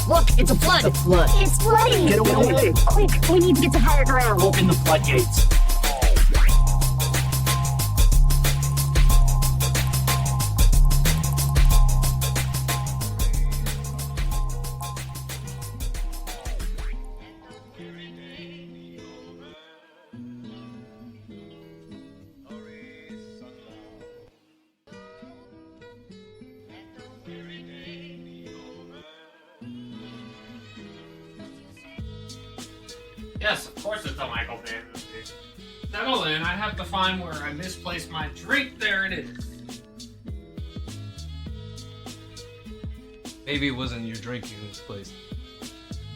Look, it's a flood! The flood. It's flooding! Get away! Quick, we need to get to higher ground. Open the floodgates. Yes, of course it's a Michael Bay movie. Settle in, I have to find where I misplaced my drink. There it is. Maybe it wasn't your drink you misplaced.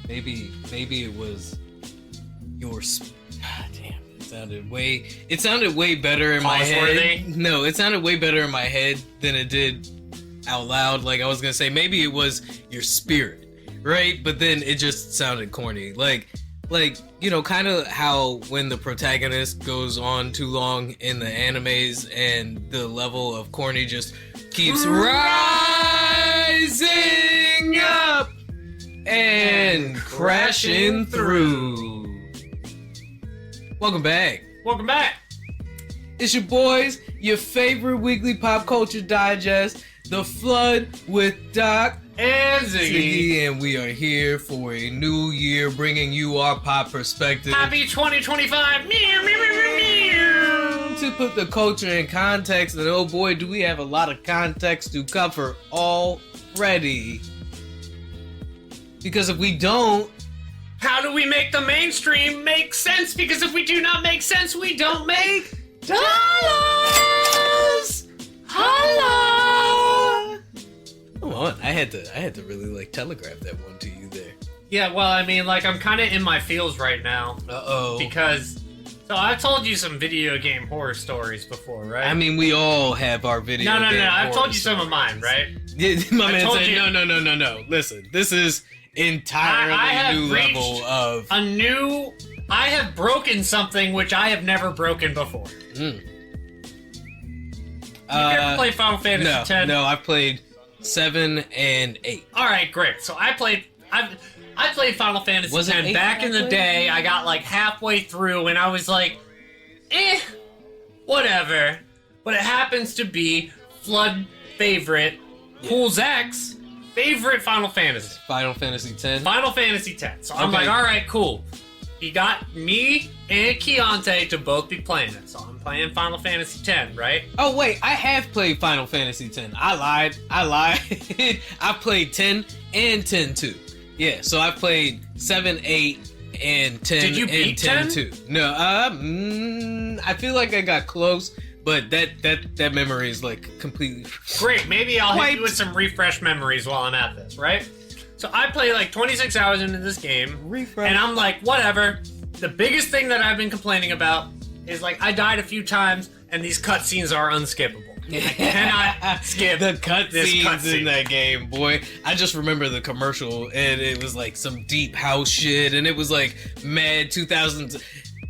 Maybe it was your. God damn! It sounded way better in my head. No, it sounded way better in my head than it did out loud. Like I was gonna say, maybe it was your spirit, right? But then it just sounded corny. Like you know, kind of how when the protagonist goes on too long in the animes and the level of corny just keeps rising up and crashing through. Welcome back. Welcome back. It's your boys, your favorite weekly pop culture digest, The Flood with Doc And Ziggy. and we are here for a new year, bringing you our pop perspective. Happy 2025. Meow, meow, meow, meow, meow. To put the culture in context, and oh boy, do we have a lot of context to cover already. Because if we don't, How do we make the mainstream make sense? Because if we do not make sense, we don't make dollars. Holla. come on, I had to really like telegraph that one to you there. Yeah, well, I mean, like, I'm kind of in my feels right now. Uh-oh. Because, so I've told you some video game horror stories before, right? I mean, we all have our video no, game I've told horror you some of mine, right? stories. My man told said, you- no. Listen, this is entirely I have new reached level of... I have broken something which I have never broken before. Mm. You ever play Final Fantasy X? No, I've played 7 and 8. Alright, great. So I played Final Fantasy Was it X 8 back in the played? day. I got like halfway through and I was like, whatever. But it happens to be Flood favorite, Cool Zach's favorite Final Fantasy. Final Fantasy X. Final Fantasy X. So I'm Okay. like, alright, cool. He got me and Keontae to both be playing it. So I'm playing Final Fantasy X, right? Oh, wait, I have played Final Fantasy X. I lied. I played 10 and 10 too. Yeah, so I played 7, 8, and 10 Did you and beat 10 10? too. No, I feel like I got close, but that memory is like completely... Great, maybe I'll hit Wiped. you with some refresh memories while I'm at this, right? So I play like 26 hours into this game, Refresh. and I'm like, whatever. The biggest thing that I've been complaining about is like I died a few times, and these cutscenes are unskippable. I cannot skip the this cutscenes cutscene. in that game, boy. I just remember the commercial, and it was like some deep house shit, and it was like mad 2000s.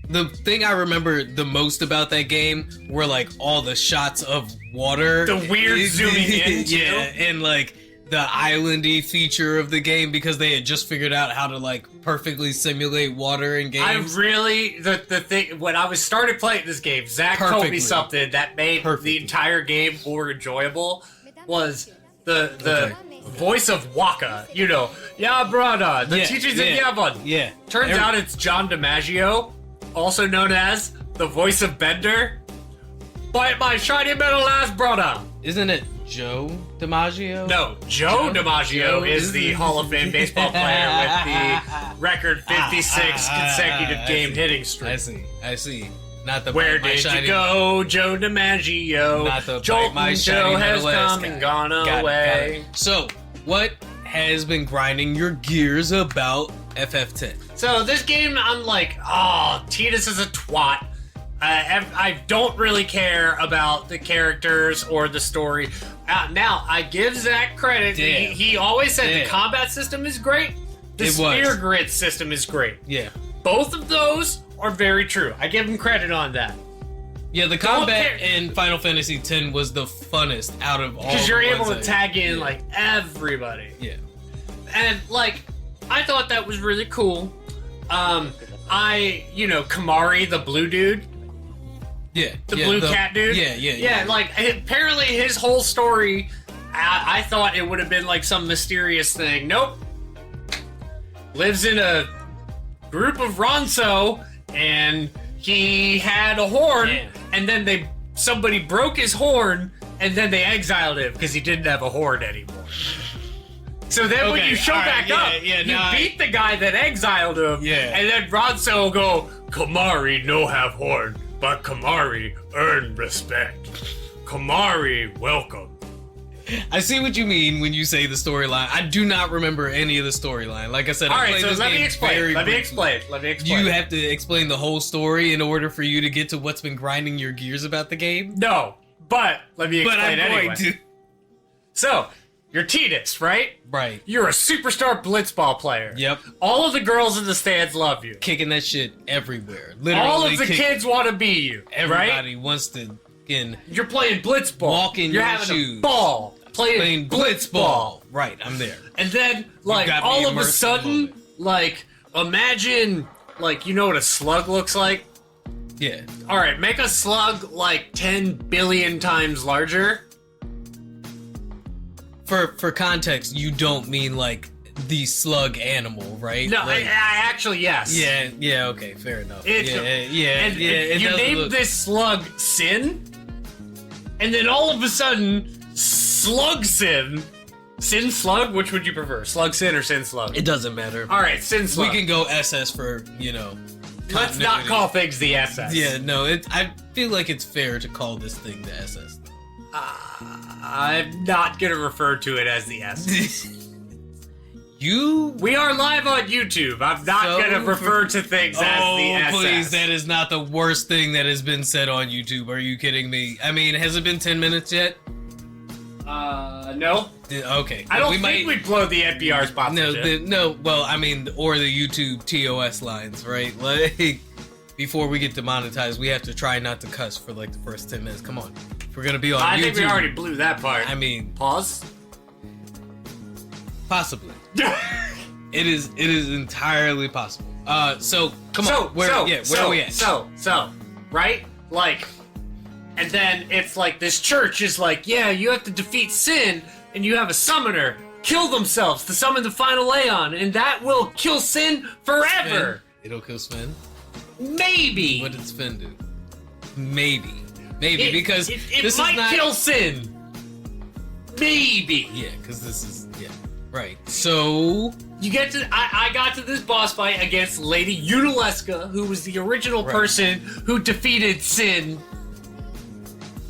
The thing I remember the most about that game were like all the shots of water. The weird zooming in, too. Yeah, and like the islandy feature of the game because they had just figured out how to like perfectly simulate water in games. I really the thing when I was started playing this game, Zach told Perfectly. me something that made Perfectly. the entire game more enjoyable was the Okay. voice of Waka. You know, yeah, brother. The Yeah, teachers yeah, in Yavon. Yeah. Turns out it's John DiMaggio, also known as the voice of Bender. Bite my shiny metal ass brother. Isn't it Joe DiMaggio? No, Joe DiMaggio Joe is the Hall of Fame baseball player with the record 56 consecutive game hitting streak. I see. Not the Where Bite My did Shiny- you go, Joe DiMaggio? Not the Bite Jolton My Shiny Joe has Metal Ass come guy. and gone Got it. away. So, what has been grinding your gears about FF10? So this game, I'm like, oh, Tidus is a twat. I don't really care about the characters or the story. Now, I give Zach credit. Damn. He always said Damn. the combat system is great. The It was. spear grid system is great. Yeah. Both of those are very true. I give him credit on that. Yeah, the combat in Final Fantasy X was the funnest out of all. Because you're the able ones to I- tag in yeah. like everybody. Yeah. And like, I thought that was really cool. Kamari, the blue dude. Yeah. The blue cat dude? Yeah, like, apparently his whole story, I thought it would have been like some mysterious thing. Nope. Lives in a group of Ronso, and he had a horn, and then somebody broke his horn, and then they exiled him because he didn't have a horn anymore. So then when you show back up, you beat the guy that exiled him, and then Ronso will go, Kamari no have horn, but Kamari earn respect. Kamari welcome. I see what you mean when you say the storyline. I do not remember any of the storyline. Like I said, all right, so let me explain. Let me explain. You have to explain the whole story in order for you to get to what's been grinding your gears about the game? No, but let me explain anyway. Going to. So, you're Tidus, right? Right. You're a superstar blitzball player. Yep. All of the girls in the stands love you. Kicking that shit everywhere. Literally. All of the kids want to be you. Everybody right? wants to. You're playing blitzball. Walk in You're your having shoes. a ball. Playing blitzball. Right, I'm there. And then, like, all of a sudden, like, imagine, like, you know what a slug looks like? Yeah. All right, make a slug, like, 10 billion times larger. For context, you don't mean, like, the slug animal, right? No, like, I actually, yes. Yeah, okay, fair enough. And you named this slug Sin, and then all of a sudden, Slug Sin. Sin Slug? Which would you prefer? Slug Sin or Sin Slug? It doesn't matter. All right, Sin Slug. We can go SS for, Let's not call things the SS. Yeah, no, I feel like it's fair to call this thing the SS. I'm not going to refer to it as the SS. We are live on YouTube. I'm not going to refer to things as the SS. Oh, please, that is not the worst thing that has been said on YouTube. Are you kidding me? I mean, has it been 10 minutes yet? No. Okay. I don't think we'd blow the NPR sponsorship. Well, I mean, or the YouTube TOS lines, right? Like, before we get demonetized, we have to try not to cuss for, like, the first 10 minutes. Come on. If we're gonna be on YouTube. I think we already blew that part. I mean... Pause? Possibly. It is entirely possible. So come on. Where are we at? So, right? Like, and then it's like this church is like, yeah, you have to defeat Sin, and you have a summoner kill themselves to summon the final Aeon, and that will kill Sin forever. Sven? It'll kill Sven? Maybe. What did Sven do? Maybe, because it might kill Sin. Maybe. Yeah, because this is right. So you get to I got to this boss fight against Lady Unaleska, who was the original person who defeated Sin.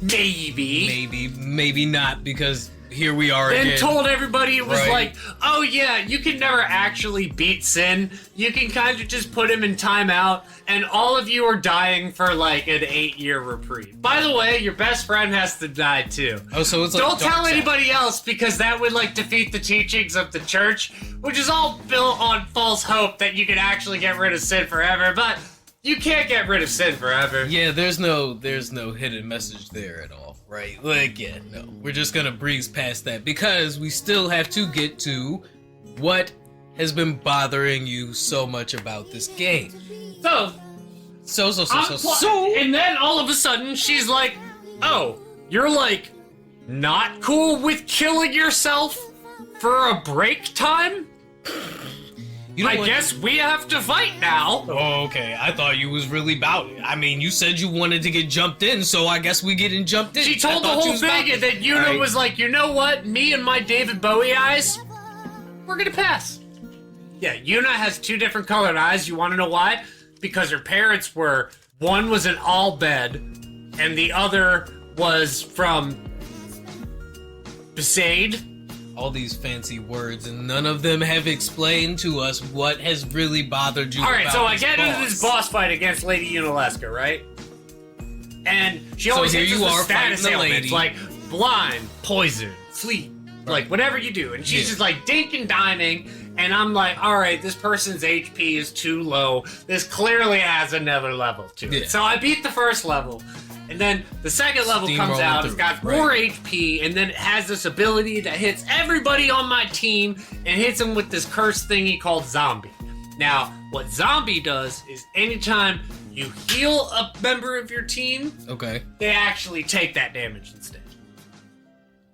Maybe not, because here we are again. Then told everybody it was like, oh yeah, you can never actually beat Sin. You can kind of just put him in timeout, and all of you are dying for like an 8-year reprieve. By the way, your best friend has to die too. Oh, so it's like don't tell anybody else, because that would like defeat the teachings of the church, which is all built on false hope that you can actually get rid of Sin forever, but you can't get rid of Sin forever. Yeah, there's no hidden message there at all, right? Like, yeah, no. We're just gonna breeze past that because we still have to get to what has been bothering you so much about this game. So. And then all of a sudden she's like, oh, you're like not cool with killing yourself for a break time? I guess we have to fight now. Oh, okay. I thought you was really about it. I mean, you said you wanted to get jumped in, so I guess we getting jumped in. She told the whole thing, and then Yuna was like, you know what? Me and my David Bowie eyes, we're gonna pass. Yeah, Yuna has 2 different colored eyes. You want to know why? Because her parents were, one was an all bed, and the other was from Besaid. All these fancy words, and none of them have explained to us what has really bothered you. Alright, so I get into this boss fight against Lady Unaleska, right? And she always hits us with status ailments like blind, poison, sleep, like whatever you do. And she's just like dink and diming, and I'm like, alright, this person's HP is too low. This clearly has another level to it. So I beat the first level, And then the second level comes Steamrolling out, through, it's got right. more HP, and then it has this ability that hits everybody on my team and hits them with this cursed thingy called Zombie. Now, what Zombie does is anytime you heal a member of your team, Okay. they actually take that damage instead.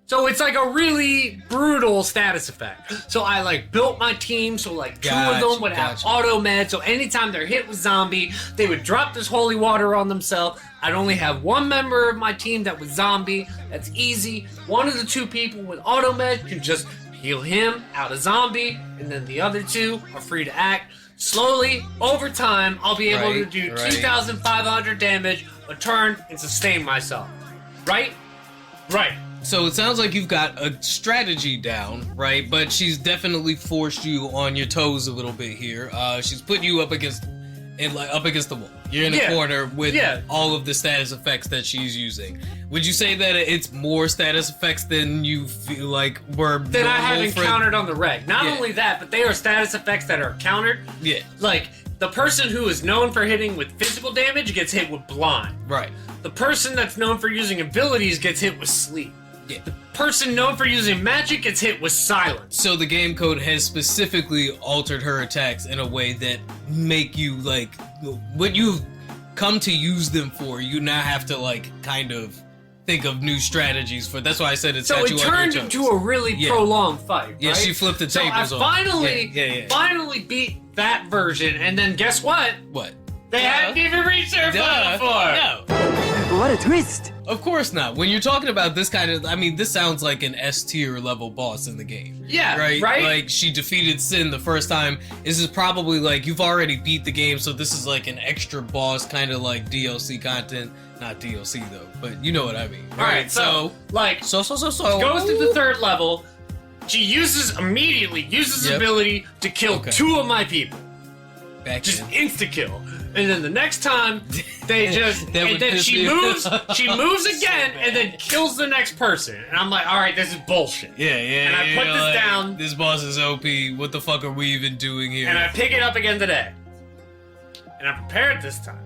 So it's like a really brutal status effect. So I like built my team so like two of them would have auto med. So anytime they're hit with zombie, they would drop this holy water on themselves. I'd only have one member of my team that was zombie. That's easy. One of the two people with auto med can just heal him out of zombie, and then the other two are free to act. Slowly, over time, I'll be able to do 2,500 damage a turn and sustain myself. Right? Right. So it sounds like you've got a strategy down, right? But she's definitely forced you on your toes a little bit here. She's put you up against the wall. You're in a corner with all of the status effects that she's using. Would you say that it's more status effects than you feel like were that I have encountered on the reg? Not only that, but they are status effects that are countered. Yeah. Like, the person who is known for hitting with physical damage gets hit with blind. Right. The person that's known for using abilities gets hit with sleep. Yeah. The person known for using magic gets hit with silence. So the game code has specifically altered her attacks in a way that make you, like, what you've come to use them for, you now have to, like, kind of think of new strategies for. That's why I said it's so it turned into a really prolonged fight. Yeah, right? she flipped the tables so on. I finally beat that version, and then guess what? What? They hadn't even reached their final form. No. What a twist! Of course not. When you're talking about this kind of, I mean, this sounds like an S tier level boss in the game. Yeah, right? right? Like, she defeated Sin the first time. This is probably like, you've already beat the game, so this is like an extra boss, kind of like DLC content. Not DLC though, but you know what I mean. Alright, so goes to the third level. She immediately uses ability to kill two of my people. Just insta-kill. And then the next time, they just, and then she moves again, and then kills the next person. And I'm like, all right, this is bullshit. Yeah. And I put this down. This boss is OP. What the fuck are we even doing here? And I pick it up again today. And I prepare it this time.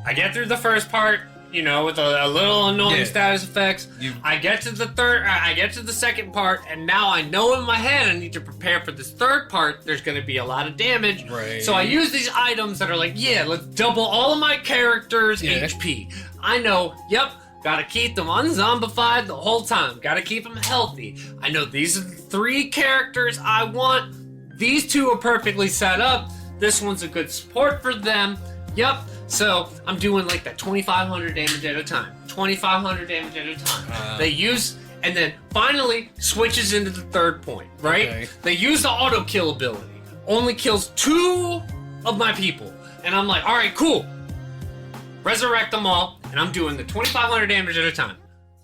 I get through the first part, you know, with a little annoying status effects. I get to the second part, and now I know in my head I need to prepare for this third part. There's going to be a lot of damage. Right. So I use these items that are like, let's double all of my characters' HP. I know, gotta keep them unzombified the whole time. Gotta keep them healthy. I know these are the 3 characters I want. These 2 are perfectly set up. This one's a good support for them. So I'm doing like that 2,500 damage at a time. 2,500 damage at a time. They use, and then finally switches into the third point, right? Okay. They use the auto kill ability. Only kills 2 of my people. And I'm like, all right, cool. Resurrect them all, and I'm doing the 2,500 damage at a time.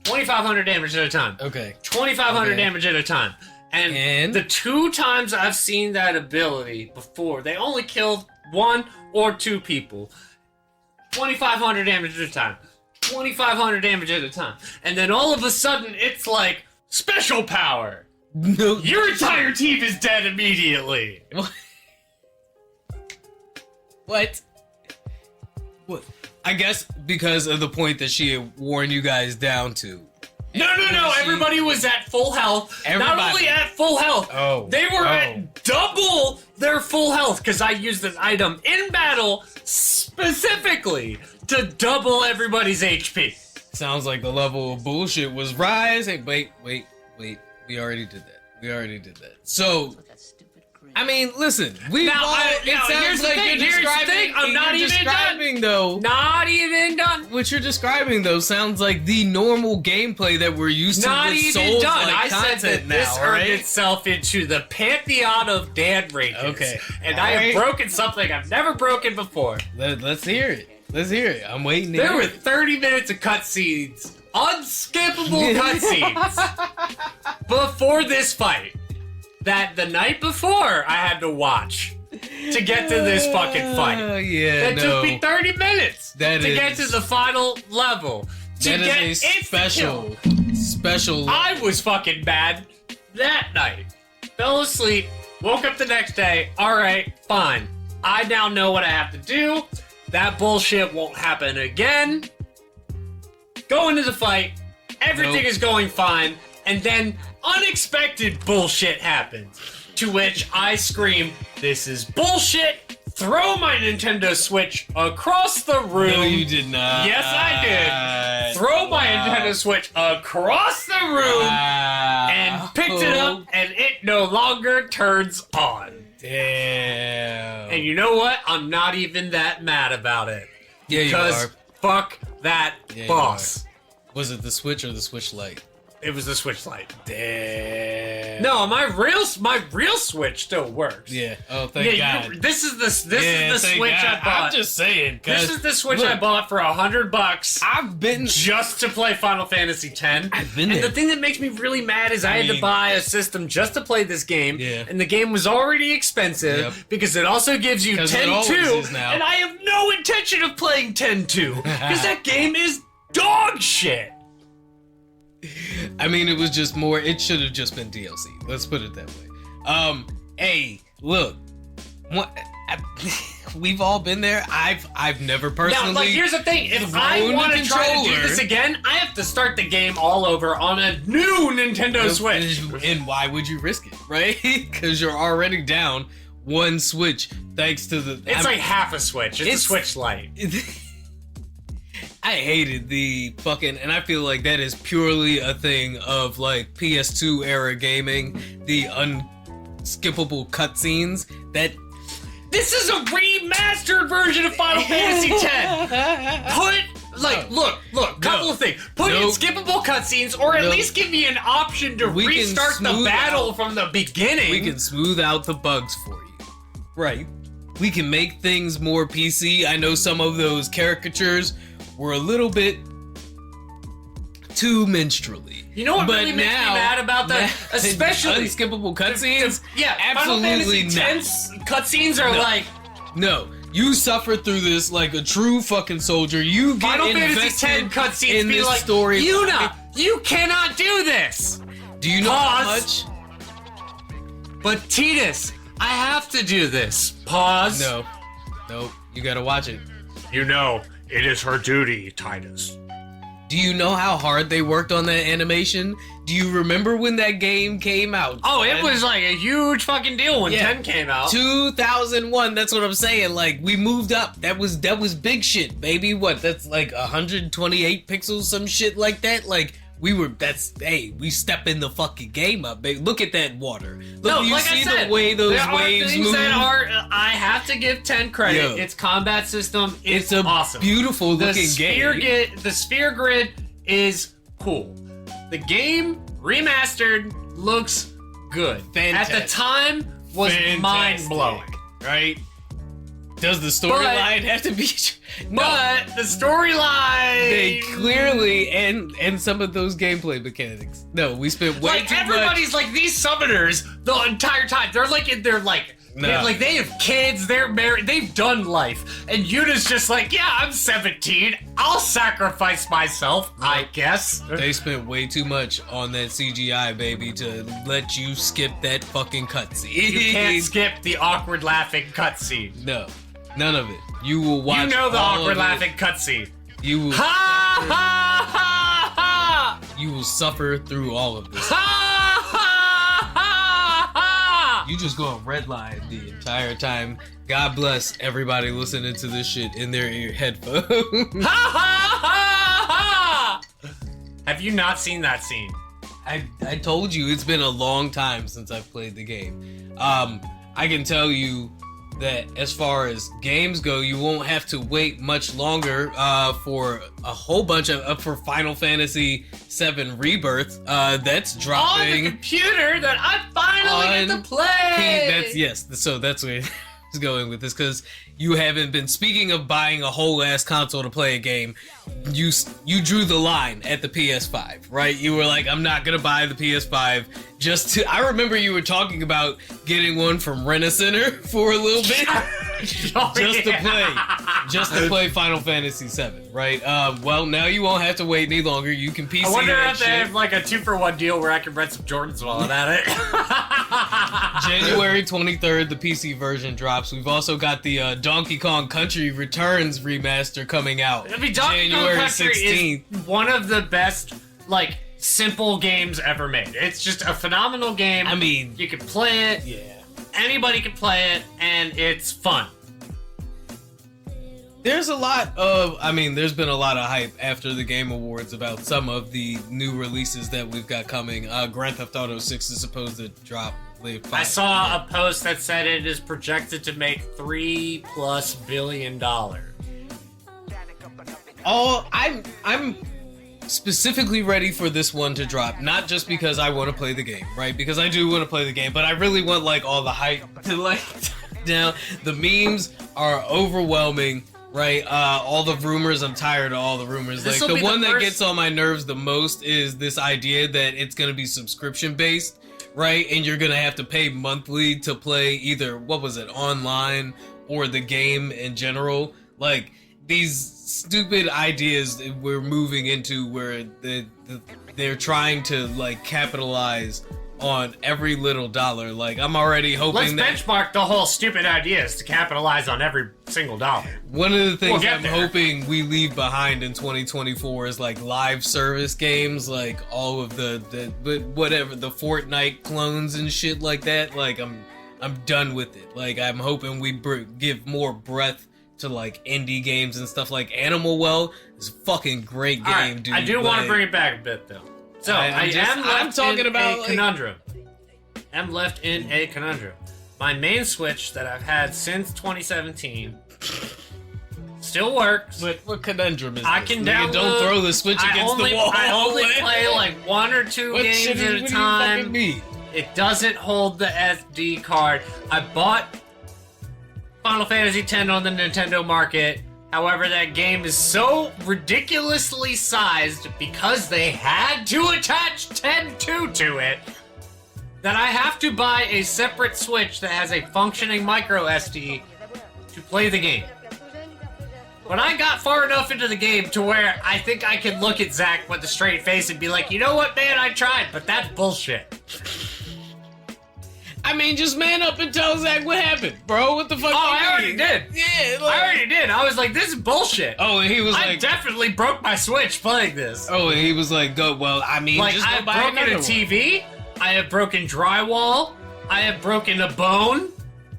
2,500 damage at a time. Okay. 2,500 damage at a time. And the 2 times I've seen that ability before, they only killed 1 or 2 people. 2,500 damage at a time. 2,500 damage at a time. And then all of a sudden, it's like, special power! No. Your entire team is dead immediately! What? I guess because of the point that she had worn you guys down to. No. Everybody was at full health. Not only at full health, they were at double their full health because I used this item in battle specifically to double everybody's HP. Sounds like the level of bullshit was rising. Wait. We already did that. So, I mean, listen. Here's the thing. I'm not even done. Though. Not even done. What you're describing, though, sounds like the normal gameplay that we're used to not with even Souls done. like I said that this earned itself into the pantheon of dad rages. Okay. And I have broken something I've never broken before. Let's hear it. I'm waiting to There hear were it. 30 minutes of cutscenes. Unskippable cutscenes. Before this fight. That the night before I had to watch to get to this fucking fight. That took me 30 minutes to get to the final level. That is a special. I was fucking mad that night. Fell asleep, woke up the next day. All right, fine. I now know what I have to do. that bullshit won't happen again. Go into the fight, everything is going fine, and then unexpected bullshit happens. To which I scream, "This is bullshit!" Throw my Nintendo Switch across the room. No, you did not. Yes, I did. Throw my Nintendo Switch across the room and picked it up, and it no longer turns on. Damn. And you know what? I'm not even that mad about it. Yeah, because you are. fuck that Yeah, boss. Was it the Switch or the Switch Lite? It was the Switch Lite. Damn. No, my real Switch still works. Yeah. Oh, thank God. This is the Switch I bought. I'm just saying. This is the Switch I bought for $100. I've been just to play Final Fantasy X. I've been and there. the thing that makes me really mad is I had to buy a system just to play this game. Yeah. And the game was already expensive because it also gives you 10-2. And I have no intention of playing 10-2 because that game is dog shit. I mean, it was just more. It should have just been DLC. Let's put it that way. Hey, look, we've all been there. I've never personally. Now, like, here's the thing: if I want to try to do this again, I have to start the game all over on a new Nintendo Switch. And why would you risk it, right? Because you're already down one Switch thanks to the. It's like half a Switch. It's a Switch Lite. I hated the fucking, and I feel like that is purely a thing of like PS2 era gaming, the unskippable cutscenes that. This is a remastered version of Final Fantasy X. Couple of things. Put in skippable cutscenes, or at least give me an option to restart the battle from the beginning. We can smooth out the bugs for you. Right. We can make things more PC. I know some of those caricatures were a little bit too minstrelly. You know what really makes me mad about that? Especially unskippable cutscenes? Absolutely not. Final Fantasy X cutscenes are like... No. You suffer through this like a true fucking soldier. You get Final invested Fantasy X cutscenes in be this like, story. Yuna, you cannot do this! Do you know how much? But Tidus, I have to do this. Pause. No. Nope. You gotta watch it. You know, it is her duty, Tidus. Do you know how hard they worked on that animation? Do you remember when that game came out? Oh, it was like a huge fucking deal when 10 came out. 2001, that's what I'm saying. Like, we moved up. That was big shit, baby. What, that's like 128 pixels, some shit like that? Like, we stepping the fucking game up, baby. Look at that water. Look, you see the way those waves move? I have to give 10 credit. Yo, its combat system is awesome. Beautiful looking game. The sphere grid is cool. The game, remastered, looks good. Fantastic. At the time, was mind-blowing. Right? Does the storyline have to be... No. But the storyline... They clearly... And some of those gameplay mechanics. No, we spent way too much... Everybody's like, these summoners, the entire time, they're like... they have kids, they're married, they've done life. And Yuna's just like, yeah, I'm 17. I'll sacrifice myself, I guess. They spent way too much on that CGI, baby, to let you skip that fucking cutscene. You can't skip the awkward laughing cutscene. No, none of it. You will watch. You know the awkward laughing cutscene. You will. Ha ha ha ha! You will suffer through all of this. Ha ha ha ha! You just go on redline the entire time. God bless everybody listening to this shit in their ear headphones. Ha ha ha ha! Have you not seen that scene? I told you it's been a long time since I've played the game. I can tell you that as far as games go, you won't have to wait much longer for a whole bunch of for Final Fantasy VII Rebirth. That's dropping on the computer that I finally get to play. So that's where I was going with this, because you haven't been, speaking of buying a whole ass console to play a game, you drew the line at the PS5, right? You were like, I'm not gonna buy the PS5 just to. I remember you were talking about getting one from Rent-A-Center for a little bit, just to play Final Fantasy VII, right? Well, now you won't have to wait any longer. You can PC. I wonder if they have like a 2-for-1 deal where I can rent some Jordans while I'm at it. January 23rd, the PC version drops. We've also got the Donkey Kong Country Returns remaster coming out. I mean, Donkey Kong Country is one of the best, like, simple games ever made. It's just a phenomenal game. I mean, you can play it. Yeah. Anybody can play it, and it's fun. There's been a lot of hype after the Game Awards about some of the new releases that we've got coming. Grand Theft Auto 6 is supposed to drop later. I saw a post that said it is projected to make $3+ billion. Oh, I'm specifically ready for this one to drop, not just because I want to play the game, right? Because I do want to play the game, but I really want like all the hype to like down. The memes are overwhelming. Right, all the rumors, I'm tired of all the rumors. Like, the one that gets on my nerves the most is this idea that it's going to be subscription-based, right? And you're going to have to pay monthly to play either, online or the game in general. Like, these stupid ideas that we're moving into where they're trying to, like, capitalize on every little dollar. Like, I'm already hoping Let's benchmark the whole stupid ideas to capitalize on every single dollar. One of the things I'm hoping we leave behind in 2024 is like live service games, like all of the Fortnite clones and shit like that. Like, I'm done with it. Like, I'm hoping we give more breadth to like indie games and stuff. Like Animal Well is a fucking great game, dude. I do want to bring it back a bit though. So I'm talking about a conundrum. I'm left in a conundrum. My main Switch that I've had since 2017 still works. What conundrum is I this? can download. Don't throw the Switch against the wall. I only play like 1 or 2 games at a time. It doesn't hold the SD card. I bought Final Fantasy X on the Nintendo Market. However, that game is so ridiculously sized because they had to attach 10.2 to it that I have to buy a separate Switch that has a functioning micro SD to play the game. But I got far enough into the game to where I think I can look at Zach with a straight face and be like, you know what, man, I tried, but that's bullshit. I mean, just man up and tell Zach what happened, bro. What the fuck? Oh, I already did. Yeah, I already did. I was like, this is bullshit. Oh, and he was I definitely broke my Switch playing this. Oh, and he was like, go, well, I mean, like, just I go buy have broken a one. TV. I have broken drywall. I have broken a bone.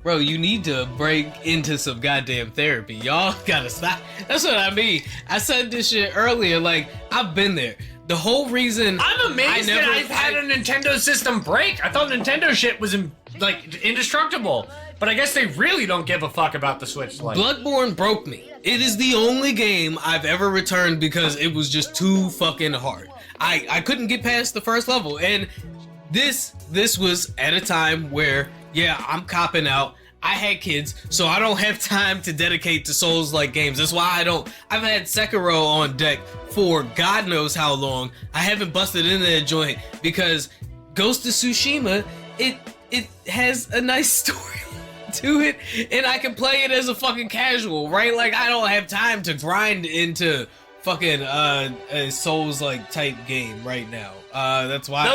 Bro, you need to break into some goddamn therapy. Y'all gotta stop. That's what I mean. I said this shit earlier. Like, I've been there. The whole reason I'm amazed that I've had a Nintendo system break. I thought Nintendo shit was indestructible, but I guess they really don't give a fuck about the Switch. Like, Bloodborne broke me. It is the only game I've ever returned because it was just too fucking hard. I couldn't get past the first level, and this was at a time where, yeah, I'm copping out. I had kids, so I don't have time to dedicate to Souls-like games. That's why I've had Sekiro on deck for God knows how long. I haven't busted into that joint because Ghost of Tsushima, it has a nice story to it, and I can play it as a fucking casual, right? Like, I don't have time to grind into fucking a Souls-like type game right now. That's why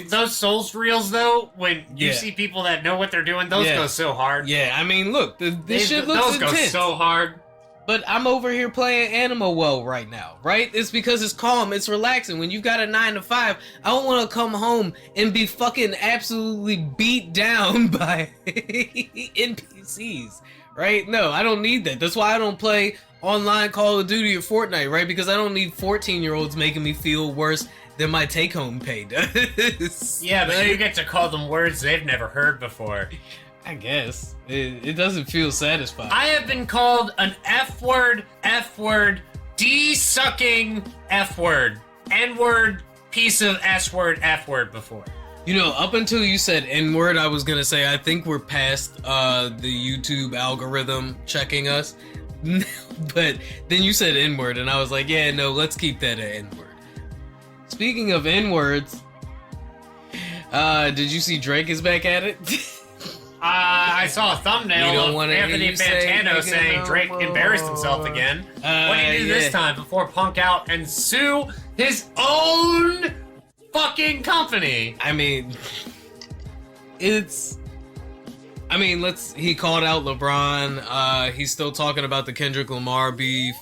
those Souls reels though, when you see people that know what they're doing, those go so hard. Yeah, I mean, look, this shit looks intense. Those go so hard. But I'm over here playing Animal Well right now, right? It's because it's calm, it's relaxing. When you've got a 9 to 5, I don't want to come home and be fucking absolutely beat down by NPCs, right? No, I don't need that. That's why I don't play online Call of Duty or Fortnite, right? Because I don't need 14-year-olds making me feel worse than my take-home pay does. Yeah, but you get to call them words they've never heard before. I guess. It doesn't feel satisfying. I have been called an F-word, D-sucking F-word, N-word, piece of S-word, F-word before. You know, up until you said N-word, I was gonna say I think we're past the YouTube algorithm checking us. But then you said N-word, and I was like, yeah, no, let's keep that at N-word. Speaking of N-words, did you see Drake is back at it? I saw a thumbnail of Anthony Fantano saying Drake embarrassed himself again. What did he do this time before punk out and sue his own fucking company? I mean, it's I mean, he called out LeBron. He's still talking about the Kendrick Lamar beef.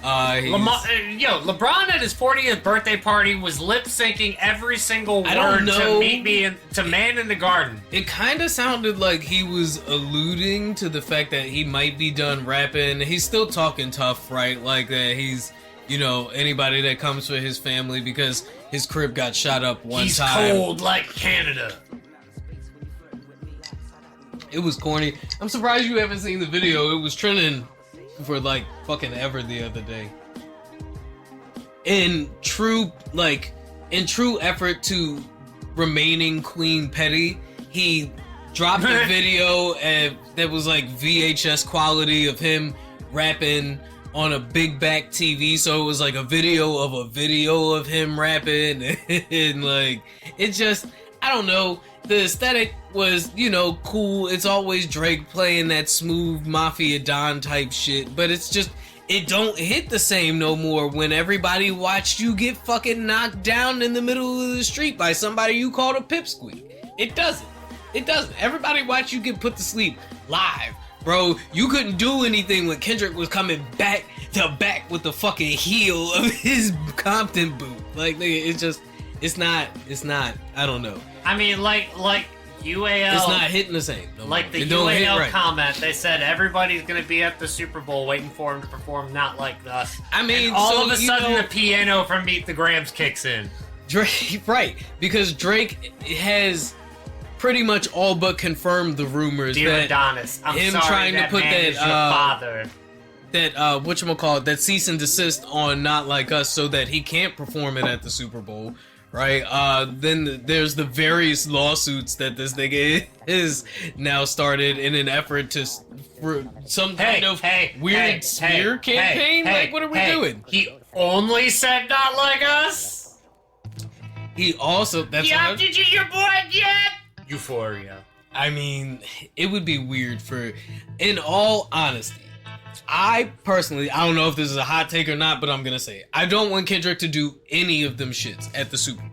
LeBron at his 40th birthday party was lip syncing every single word to meet me to Man in the Garden. It kind of sounded like he was alluding to the fact that he might be done rapping. He's still talking tough, right? Like that he's, anybody that comes for his family because his crib got shot up one time. He's cold like Canada. It was corny. I'm surprised you haven't seen the video. It was trending for like fucking ever the other day. In true effort to remaining Queen Petty, he dropped a video that was like VHS quality of him rapping on a big back TV. So it was like a video of him rapping, and like it just, I don't know. The aesthetic was, cool. It's always Drake playing that smooth Mafia Don type shit, but it's just, it don't hit the same no more when everybody watched you get fucking knocked down in the middle of the street by somebody you called a pipsqueak. It doesn't. Everybody watched you get put to sleep live. Bro, you couldn't do anything when Kendrick was coming back to back with the fucking heel of his Compton boot. Like, nigga, it's not, I don't know. I mean, like UAL. It's not hitting the same. No like more. the UAL comment, they said everybody's gonna be at the Super Bowl waiting for him to perform "Not Like Us." I mean, and all of a sudden the piano from Meet the Grams kicks in. Drake, right? Because Drake has pretty much all but confirmed the rumors Dear that Adonis, I'm him sorry, trying that to put man that is your father. That whatchamacallit, that cease and desist on Not Like Us so that he can't perform it at the Super Bowl. Right, then there's the various lawsuits that this nigga is now started in an effort to for some kind of weird smear campaign. Like, what are we doing? He only said "Not Like Us." He also did you get your boy yet? Euphoria. I mean, it would be weird for, in all honesty, I personally, I don't know if this is a hot take or not, but I'm gonna say it. I don't want Kendrick to do any of them shits at the Super Bowl.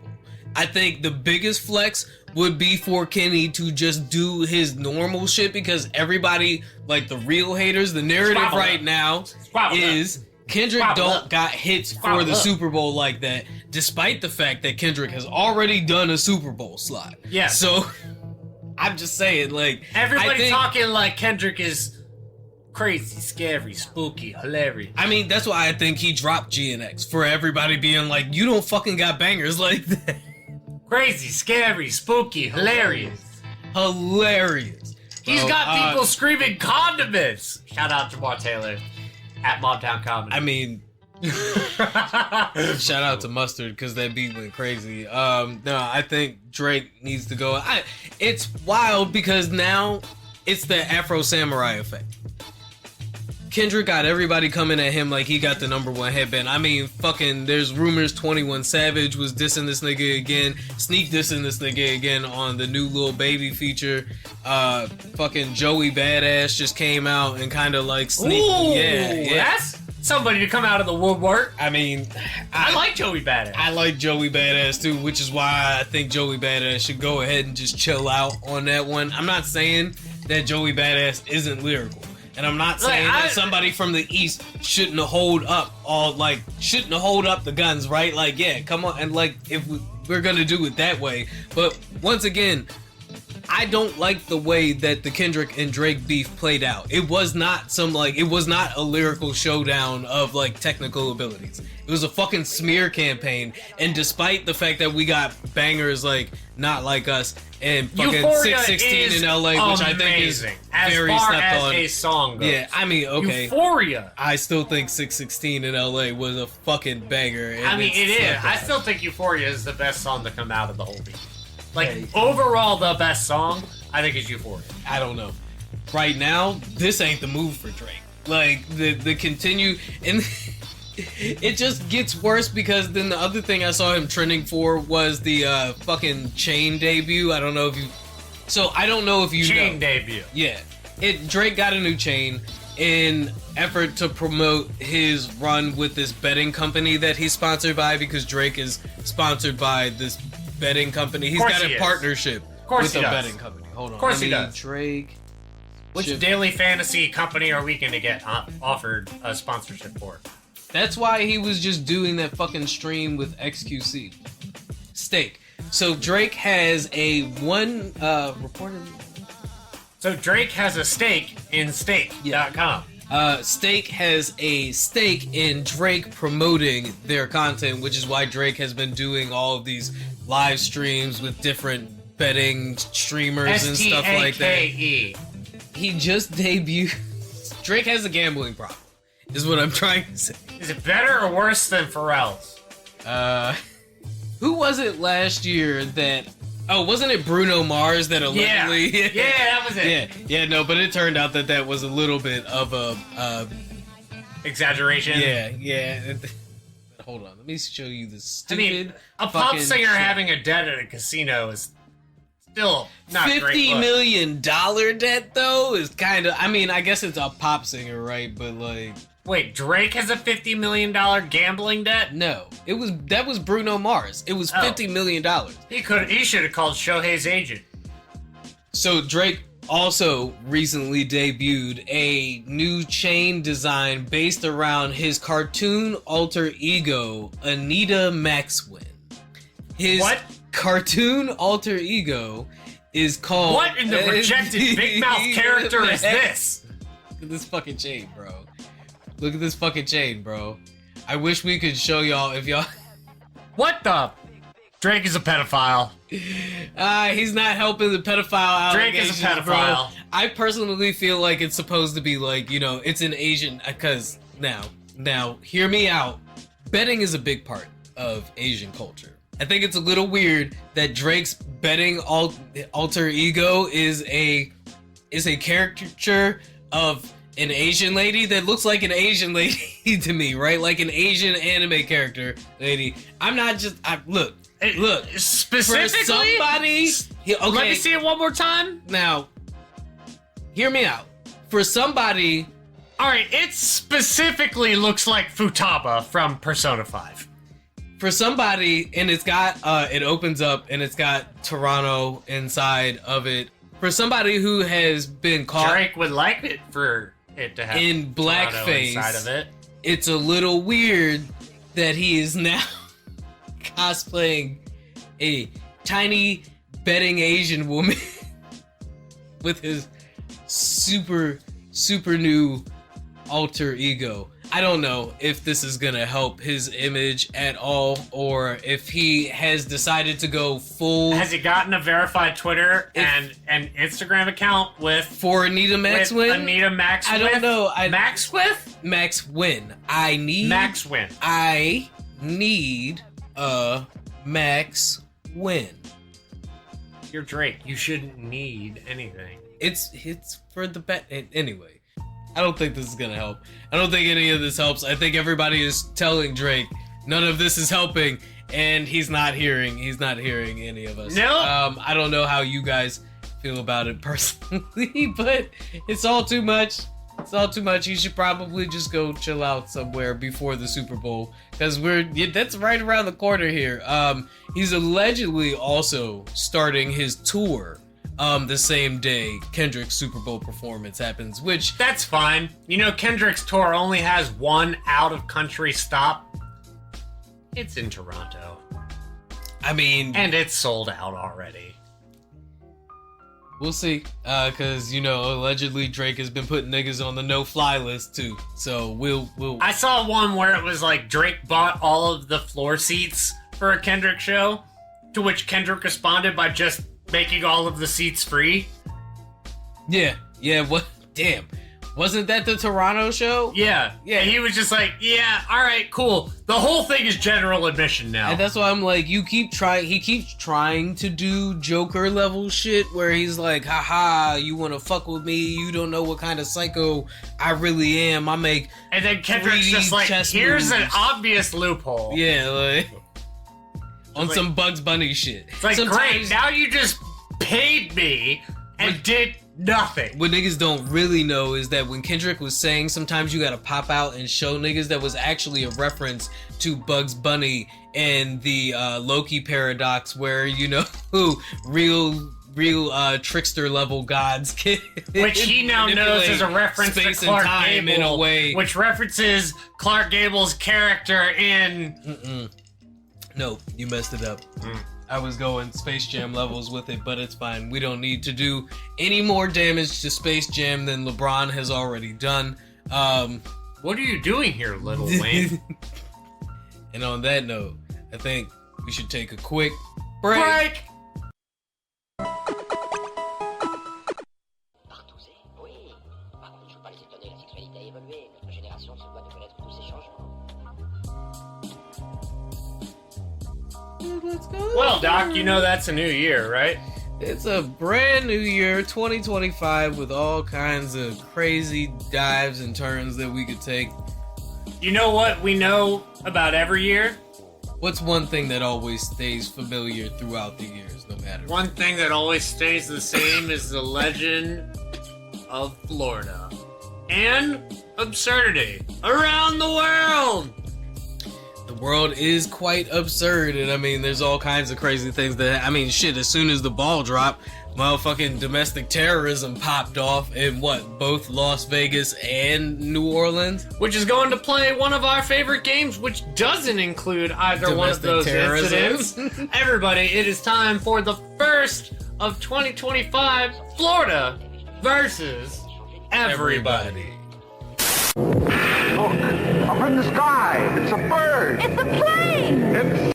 I think the biggest flex would be for Kenny to just do his normal shit, because everybody, like the real haters, the narrative right now is Kendrick don't got hits for the Super Bowl like that, despite the fact that Kendrick has already done a Super Bowl slot. Yeah. So I'm just saying, like, everybody talking like Kendrick is crazy, scary, spooky, hilarious. I mean, that's why I think he dropped GNX, for everybody being like, you don't fucking got bangers like that. Crazy, scary, spooky, hilarious. Hilarious. He's got people screaming condiments. Shout out to Jamar Taylor at Mobtown Comedy. I mean, shout out to Mustard, because that beat went crazy. No, I think Drake needs to go. It's wild because now it's the Afro Samurai effect. Kendrick got everybody coming at him like he got the #1 headband. I mean, fucking, there's rumors 21 Savage was dissing this nigga again, sneak dissing this nigga again on the new Lil Baby feature. Fucking Joey Badass just came out and kind of like sneak. Ooh, yeah. That's somebody to come out of the woodwork. I mean, I like Joey Badass. I like Joey Badass too, which is why I think Joey Badass should go ahead and just chill out on that one. I'm not saying that Joey Badass isn't lyrical. And I'm not saying that somebody from the East shouldn't hold up the guns, right? Like, yeah, come on. And like, if we're gonna do it that way. But once again, I don't like the way that the Kendrick and Drake beef played out. It was not a lyrical showdown of like technical abilities. It was a fucking smear campaign. And despite the fact that we got bangers like Not Like Us and fucking Euphoria 616 in LA, which I think is very slept on. A song goes. Yeah, I mean, okay. Euphoria. I still think 616 in LA was a fucking banger. I mean, it is. I still think Euphoria is the best song to come out of the whole beat. Like, overall, the best song, I think, is Euphoria. I don't know. Right now, this ain't the move for Drake. Like, the continue, and it just gets worse, because then the other thing I saw him trending for was the fucking Chain debut. I don't know if you Chain debut. Yeah. Drake got a new chain in effort to promote his run with this betting company that he's sponsored by, because Drake is sponsored by this betting company. He's got a partnership with a betting company. Hold on. Of course he does. Drake Which daily fantasy company are we gonna get offered a sponsorship for? That's why he was just doing that fucking stream with XQC. Steak. So Drake has a reported. So Drake has a stake in steak.com. Steak has a stake in Drake promoting their content, which is why Drake has been doing all of these live streams with different betting streamers and stuff like that. Stake. He just debuted. Drake has a gambling problem, is what I'm trying to say. Is it better or worse than Pharrell's? Who was it last year that... Oh, wasn't it Bruno Mars that allegedly... Yeah, that was it. Yeah, no, but it turned out that was a little bit of a... exaggeration? Yeah. Hold on, let me show you the stupid... a pop singer having a debt at a casino is still not great. $50 million debt, though, is kind of... I mean, I guess it's a pop singer, right? But, like... Wait, Drake has a $50 million gambling debt? No, that was Bruno Mars. It was $50 million. He should have called Shohei's agent. So Drake also recently debuted a new chain design based around his cartoon alter ego, Anita Maxwin. His cartoon alter ego is called... What in the rejected Big Mouth character is this? Look at this fucking chain, bro. Look at this fucking chain, bro. I wish we could show y'all if y'all... What the... Drake is a pedophile. He's not helping the pedophile Drake is a pedophile. Bro. I personally feel like it's supposed to be like, you know, it's an Asian... Because, now, hear me out. Betting is a big part of Asian culture. I think it's a little weird that Drake's betting alter ego is a caricature of an Asian lady that looks like an Asian lady to me, right? Like an Asian anime character lady. I'm not just... Look. Specifically? For somebody... Okay, let me see it one more time. Now, hear me out. For somebody... Alright, it specifically looks like Futaba from Persona 5. For somebody, and it's got... it opens up, and it's got Toronto inside of it. For somebody who has been caught... Drake would like it for... it to have in blackface inside of it. It's a little weird that he is now cosplaying a tiny betting Asian woman with his super new alter ego. I don't know if this is gonna help his image at all, or if he has decided to go full... Has he gotten a verified Twitter and an Instagram account for Anita Maxwin? Anita Maxwin? I don't know. Maxwin? I need a Max Win. You're Drake. You shouldn't need anything. It's for the bet. Anyway, I don't think this is gonna help. I don't think any of this helps. I think everybody is telling Drake none of this is helping, and he's not hearing any of us. No. I don't know how you guys feel about it personally, but it's all too much. It's all too much. You should probably just go chill out somewhere before the Super Bowl, because that's right around the corner here. He's allegedly also starting his tour the same day Kendrick's Super Bowl performance happens, which... That's fine. You know, Kendrick's tour only has one out-of-country stop. It's in Toronto. I mean... And it's sold out already. We'll see, because, you know, allegedly Drake has been putting niggas on the no-fly list, too. So, we'll... I saw one where it was like Drake bought all of the floor seats for a Kendrick show, to which Kendrick responded by just making all of the seats free. Yeah, what? Damn. Wasn't that the Toronto show? Yeah. And he was just like, yeah, alright, cool. The whole thing is general admission now. And that's why I'm like, he keeps trying to do Joker level shit where he's like, haha, you wanna fuck with me, you don't know what kind of psycho I really am, I make... And then Kendrick's just like, here's an obvious loophole. Yeah, like... on some Bugs Bunny shit. It's like, great, now you just paid me and did nothing. What niggas don't really know is that when Kendrick was saying sometimes you gotta pop out and show niggas, that was actually a reference to Bugs Bunny and the Loki paradox, where, you know, real trickster level gods can, which he now knows is a reference to space Clark and time Gable, in a way. which references Clark Gable's character in. No, you messed it up. I was going Space Jam levels with it, but it's fine. We don't need to do any more damage to Space Jam than LeBron has already done. What are you doing here, Little Wayne? And on that note, I think we should take a quick break. Let's go. Well, Doc, you know that's a new year, right? It's a brand new year, 2025, with all kinds of crazy dives and turns that we could take. You know what we know about every year? What's one thing that always stays familiar throughout the years, no matter? One thing that always stays the same is the legend of Florida. And absurdity around the world! The world is quite absurd, and I mean, there's all kinds of crazy things that, I mean, shit, as soon as the ball dropped, motherfucking domestic terrorism popped off in both Las Vegas and New Orleans? Which is going to play one of our favorite games, which doesn't include either one of those incidents. Everybody, it is time for the first of 2025, Florida versus everybody. Look, up in the sky, it's a bird. It's a plane! It's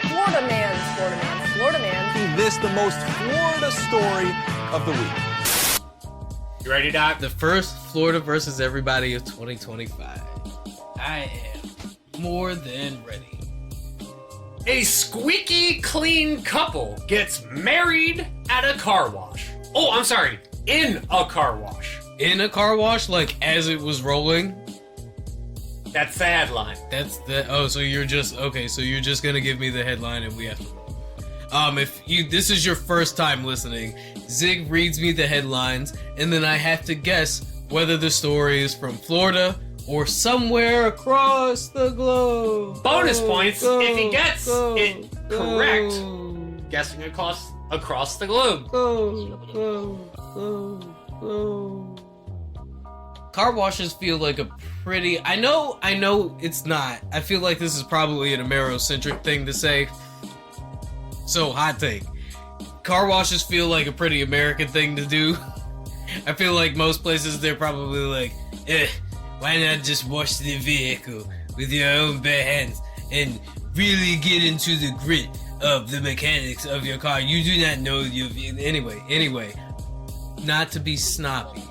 Florida man. This the most Florida story of the week. You ready, Doc? The first Florida versus everybody of 2025. I am more than ready. A squeaky clean couple gets married at a car wash. Oh, I'm sorry, in a car wash. In a car wash, like as it was rolling? That's the headline. That's the, oh, so you're just, okay, so you're just gonna give me the headline and we have to roll. If this is your first time listening, Zig reads me the headlines and then I have to guess whether the story is from Florida or somewhere across the globe. Bonus points if he gets it correct. Guessing across the globe. Car washes feel like a pretty... I know it's not. I feel like this is probably an Amerocentric thing to say. So, hot take. Car washes feel like a pretty American thing to do. I feel like most places they're probably like, why not just wash the vehicle with your own bare hands and really get into the grit of the mechanics of your car. You do not know your vehicle. Anyway, not to be snobby.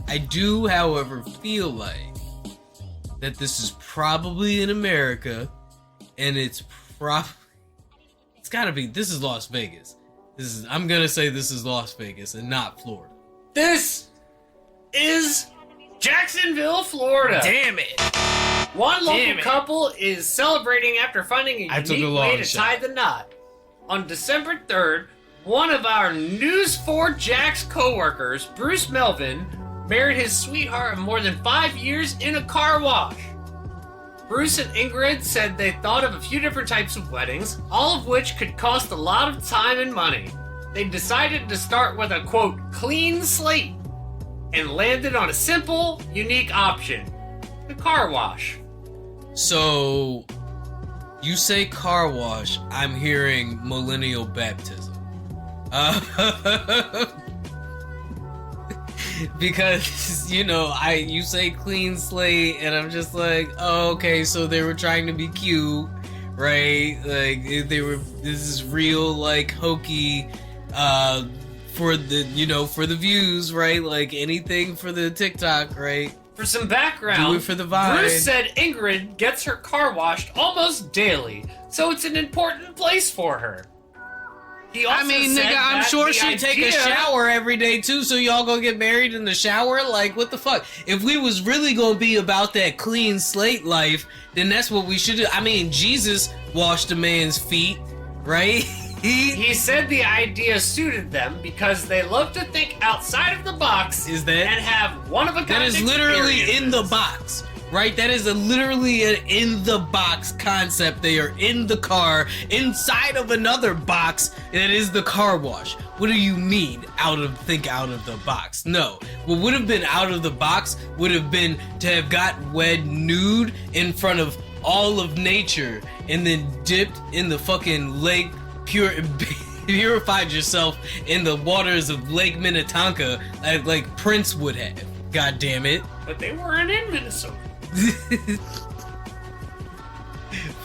I do, however, feel like that this is probably in America, and it's gotta be, this is Las Vegas. I'm gonna say this is Las Vegas and not Florida. This is Jacksonville, Florida. Damn it! One local couple is celebrating after finding a unique way to tie the knot. On December 3rd, one of our News 4 Jax co-workers, Bruce Melvin, married his sweetheart of more than 5 years in a car wash. Bruce and Ingrid said they thought of a few different types of weddings, all of which could cost a lot of time and money. They decided to start with a, quote, clean slate, and landed on a simple, unique option, the car wash. So, you say car wash, I'm hearing millennial baptism. Because, you say clean slate, and I'm just like, oh, okay, so they were trying to be cute, right? Like, this is real, like, hokey, for the views, right? Like, anything for the TikTok, right? For some background, do it for the vibe. Bruce said Ingrid gets her car washed almost daily, so it's an important place for her. He also said I'm sure she'd take a shower every day too, so y'all gonna get married in the shower? Like, what the fuck? If we was really gonna be about that clean slate life, then that's what we should do. I mean, Jesus washed a man's feet, right? He said the idea suited them because they love to think outside of the box and have one-of-a-kind That is literally in the box. right? That is literally an in-the-box concept. They are in the car, inside of another box, that is the car wash. What do you mean, think out of the box? No. What would have been out of the box would have been to have got wed nude in front of all of nature and then dipped in the fucking lake, purified yourself in the waters of Lake Minnetonka like Prince would have. God damn it. But they weren't in Minnesota.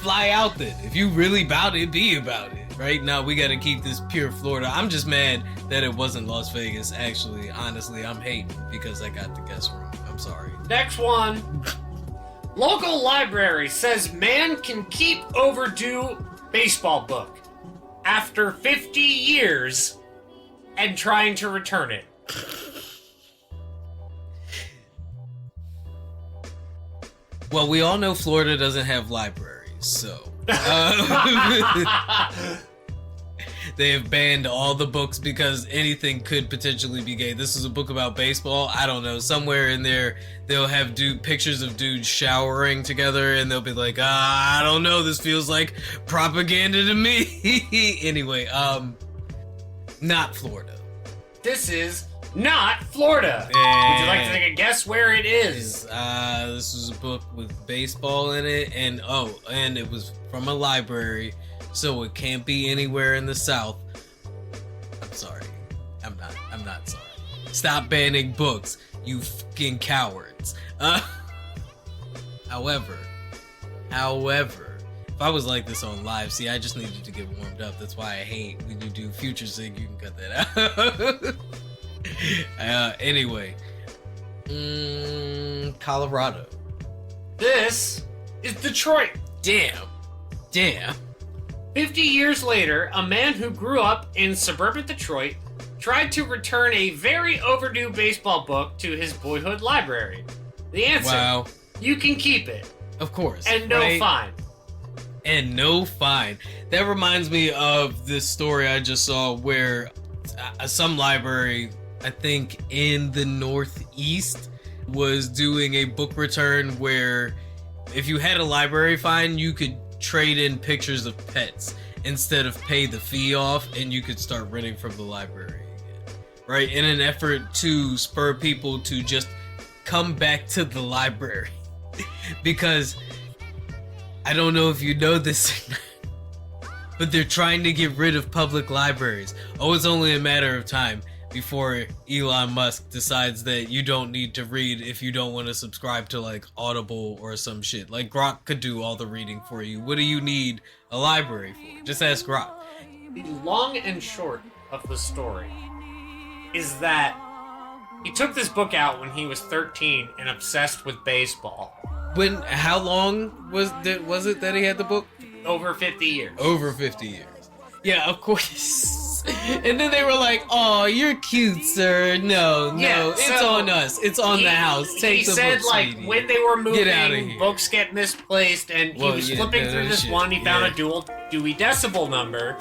Fly out then. If you really about it, be about it. Right now, we gotta keep this pure Florida. I'm just mad that it wasn't Las Vegas. Actually, honestly, I'm hating because I got the guest room. I'm sorry. Next one. Local library says man can keep overdue baseball book after 50 years and trying to return it. Well, we all know Florida doesn't have libraries, so they have banned all the books because anything could potentially be gay. This is a book about baseball. I don't know. Somewhere in there, they'll have pictures of dudes showering together, and they'll be like, I don't know. This feels like propaganda to me. Anyway, not Florida. This is not Florida. Would you like to take a guess where it is? This was a book with baseball in it, and it was from a library, so it can't be anywhere in the South. I'm sorry. I'm not sorry. Stop banning books, you fucking cowards. However, if I was like this on live, see, I just needed to get warmed up. That's why I hate when you do future Zig. You can cut that out. Anyway, Colorado. This is Detroit. Damn. 50 years later, a man who grew up in suburban Detroit tried to return a very overdue baseball book to his boyhood library. The answer: wow. You can keep it. Of course. And no right? fine. And no fine. That reminds me of this story I just saw where some library, I think in the Northeast, was doing a book return where if you had a library fine, you could trade in pictures of pets instead of pay the fee off, and you could start renting from the library again. Right? In an effort to spur people to just come back to the library. Because I don't know if you know this, but they're trying to get rid of public libraries. Oh, it's only a matter of time before Elon Musk decides that you don't need to read if you don't want to subscribe to like Audible or some shit. Like Grok could do all the reading for you. What do you need a library for? Just ask Grok. The long and short of the story is that he took this book out when he was 13 and obsessed with baseball. How long was it that he had the book? Over 50 years. Over 50 years. Yeah, of course. And then they were like, "Oh, you're cute, sir. No, it's on us. It's on the house. Take the book, He said, like, sweetie. when they were moving, Get out of here. books get misplaced, and he was flipping through this one, he found a Dewey Decibel number.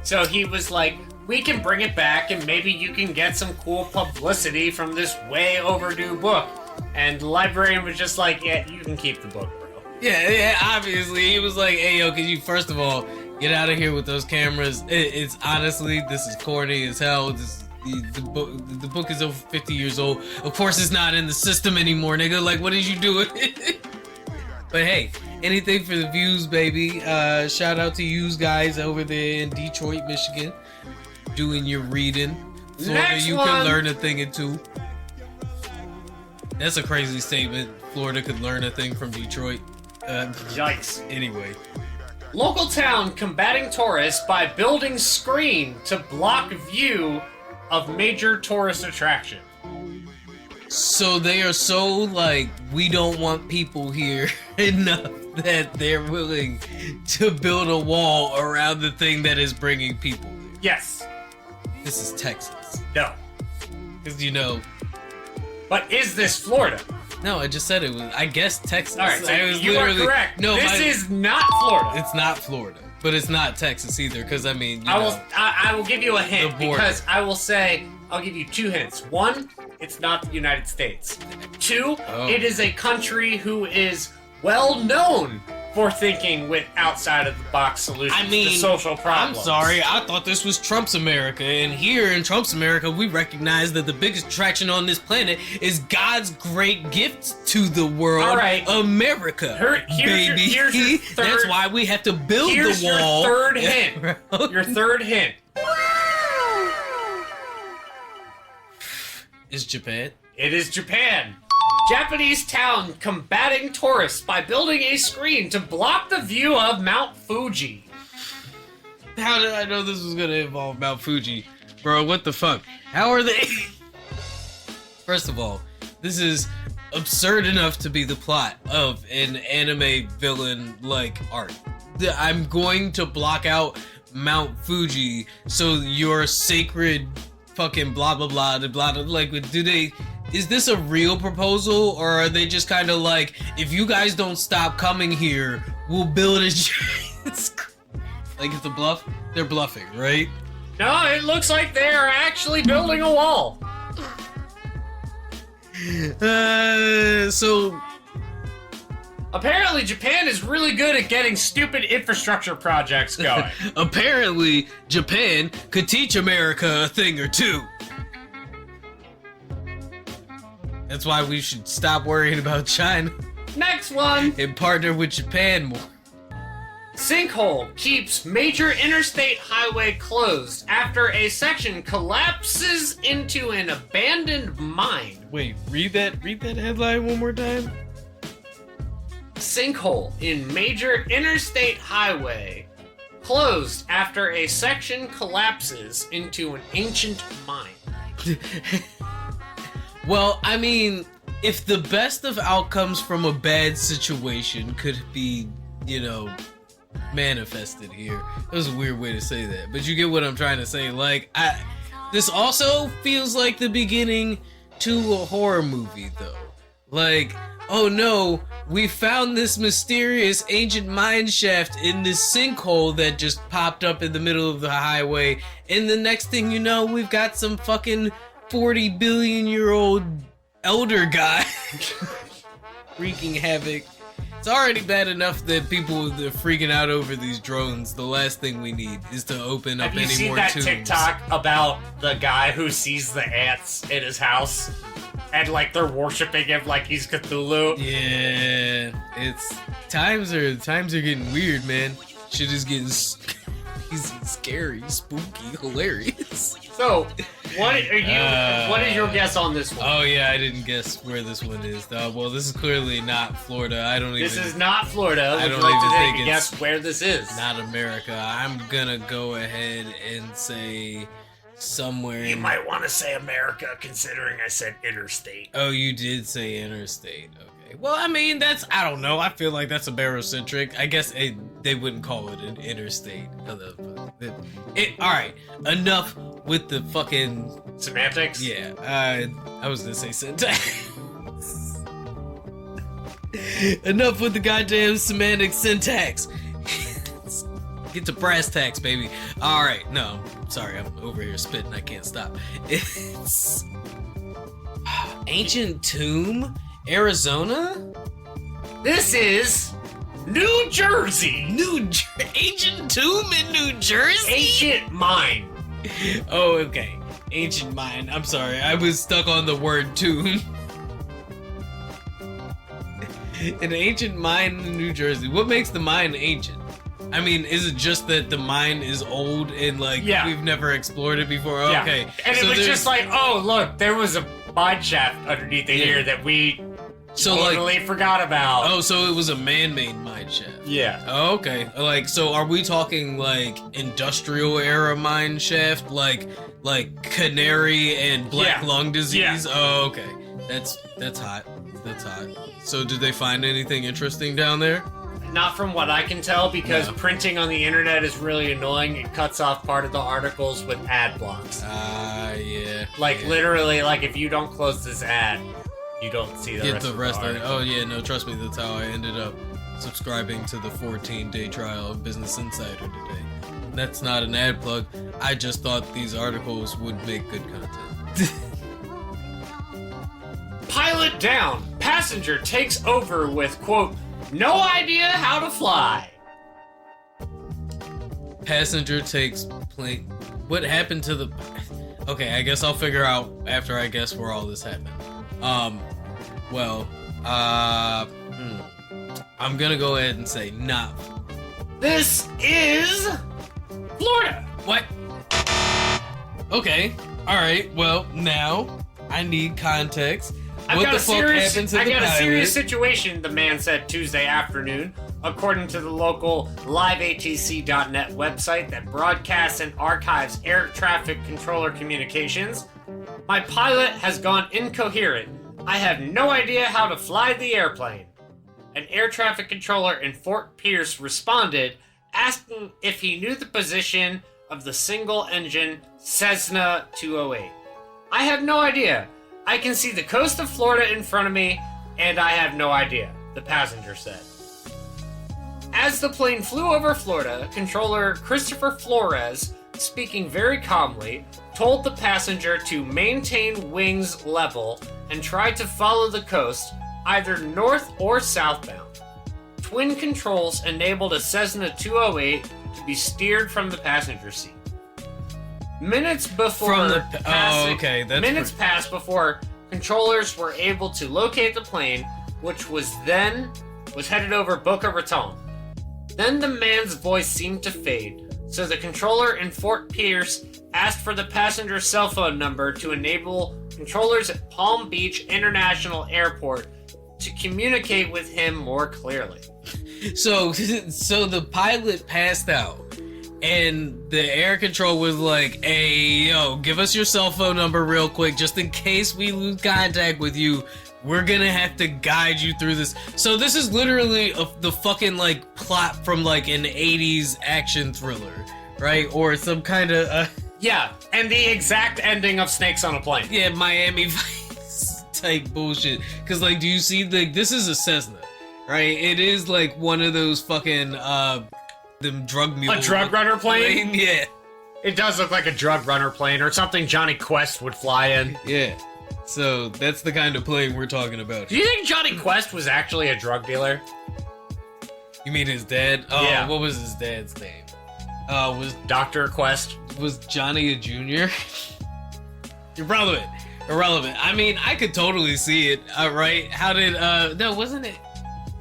So he was like, we can bring it back, and maybe you can get some cool publicity from this way overdue book. And the librarian was just like, yeah, you can keep the book, bro. Yeah, obviously. He was like, hey, yo, can you, first of all, get out of here with those cameras. It's honestly, this is corny as hell. The book is over 50 years old. Of course it's not in the system anymore, nigga. Like, what did you do? But hey, anything for the views, baby. Shout out to you guys over there in Detroit, Michigan. Doing your reading. Florida, Next you one. can learn a thing or two. That's a crazy statement. Florida could learn a thing from Detroit. Yikes. Anyway. Local town combating tourists by building screen to block view of major tourist attraction. So they are so like, we don't want people here enough that they're willing to build a wall around the thing that is bringing people here. Yes. This is Texas. No. Because you know. But is this Florida? No, I just said it was, I guess Texas. All right, so I was you are literally- correct. No, this is not Florida. It's not Florida, but it's not Texas either. Because I mean, I will give you a hint the border. because I will say I'll give you two hints. One, it's not the United States. 2, Oh. it is a country who is well known for thinking with outside of the box solutions I mean, to social problems. I'm sorry, I thought this was Trump's America, and here in Trump's America, we recognize that the biggest attraction on this planet is God's great gift to the world, All right. America, Here's baby. your third, That's why we have to build here's the wall. your third hint. Your third hint. Is Japan? It is Japan. Japanese town combating tourists by building a screen to block the view of Mount Fuji. How did I know this was gonna involve Mount Fuji? Bro, what the fuck? How are they? First of all, this is absurd enough to be the plot of an anime villain like arc. I'm going to block out Mount Fuji so your sacred fucking blah blah blah blah blah. Like, do they? Is this a real proposal, or are they just kind of like, if you guys don't stop coming here, we'll build a giant screen? Like, it's a bluff? They're bluffing, right? No, it looks like they are actually building a wall. So Apparently, Japan is really good at getting stupid infrastructure projects going. apparently Japan could teach America a thing or two. That's why we should stop worrying about China Next one. and partner with Japan more. Sinkhole keeps major interstate highway closed after a section collapses into an abandoned mine. Wait, read that headline one more time. Sinkhole in major interstate highway closed after a section collapses into an ancient mine. Well, I mean, if the best of outcomes from a bad situation could be, manifested here. That was a weird way to say that, but you get what I'm trying to say. Like, this also feels like the beginning to a horror movie, though. Like, oh no, we found this mysterious ancient mine shaft in this sinkhole that just popped up in the middle of the highway, and the next thing you know, we've got some fucking 40 billion year old elder guy wreaking havoc. It's already bad enough that people are freaking out over these drones. The last thing we need is to open up Have you any seen more that tubes. TikTok about the guy who sees the ants in his house? And, like, they're worshiping him like he's Cthulhu? Yeah, it's times are getting weird, man. Shit is getting scary, spooky, hilarious. So, what is your guess on this one? Oh yeah, I didn't guess where this one is. Well, this is clearly not Florida. This is not Florida. I Would don't you like even to think take a it's- guess where this is? not America. I'm gonna go ahead and say somewhere. You might want to say America, considering I said interstate. Oh, you did say interstate. Okay. Well, I mean, I don't know. I feel like that's a barocentric. I guess they wouldn't call it an interstate. Alright, enough with the fucking... Semantics? Yeah, I was gonna say syntax. Enough with the goddamn semantic syntax. Get to brass tacks, baby. Alright, no. Sorry, I'm over here spitting. I can't stop. It's... Ancient Tomb? Arizona? This is New Jersey. Ancient Tomb in New Jersey? Ancient mine. Oh, okay. Ancient mine. I'm sorry. I was stuck on the word tomb. An ancient mine in New Jersey. What makes the mine ancient? I mean, is it just that the mine is old and, like, we've never explored it before? Yeah. Okay. And so it was there's- just like, oh, look, there was a mine shaft underneath it here that we totally forgot about. Oh, so it was a man-made mine shaft. Yeah. Oh, okay. Like, so are we talking, like, industrial era mine shaft? Like canary and black lung disease? Yeah. Oh, okay. That's hot. That's hot. So did they find anything interesting down there? Not from what I can tell, because No. printing on the internet is really annoying. It cuts off part of the articles with ad blocks. Yeah. Like, yeah. literally, like, if you don't close this ad, you don't see the Get rest the of rest the of it. article. Oh, yeah, no, trust me, that's how I ended up subscribing to the 14-day trial of Business Insider today. That's not an ad plug. I just thought these articles would make good content. down. Passenger takes over with, quote, no idea how to fly. Passenger takes plane. What happened to the? Okay, I guess I'll figure out after I guess where all this happened. I'm gonna go ahead and say not. This is Florida. What? Okay. All right. Well, now I need context. I What got the a fuck serious, happened to I the got a pilot? serious situation, the man said Tuesday afternoon, according to the local liveatc.net website that broadcasts and archives air traffic controller communications. My pilot has gone incoherent. I have no idea how to fly the airplane. An air traffic controller in Fort Pierce responded, asking if he knew the position of the single-engine Cessna 208. I have no idea. I can see the coast of Florida in front of me, and I have no idea, the passenger said. As the plane flew over Florida, controller Christopher Flores, speaking very calmly, told the passenger to maintain wings level and try to follow the coast, either north or southbound. Twin controls enabled a Cessna 208 to be steered from the passenger seat. Minutes before passed before controllers were able to locate the plane, which was headed over Boca Raton. Then the man's voice seemed to fade, so the controller in Fort Pierce asked for the passenger's cell phone number to enable controllers at Palm Beach International Airport to communicate with him more clearly. So the pilot passed out, and the air control was like, "Hey, yo, give us your cell phone number real quick, just in case we lose contact with you. We're gonna have to guide you through this." So this is literally the fucking like plot from like an 80s action thriller, right? Or some kind of Yeah, and the exact ending of Snakes on a Plane. yeah, Miami Vice type bullshit. Cause like, do you see this is a Cessna, right? It is like one of those fucking them drug mules. A drug runner plane? Yeah. It does look like a drug runner plane or something Johnny Quest would fly in. Yeah. So that's the kind of plane we're talking about. Do you think Johnny Quest was actually a drug dealer? You mean his dad? Oh, Yeah. What was his dad's name? Was Dr. Quest? Johnny a junior? Irrelevant. I mean, I could totally see it, right? How did, no, wasn't it?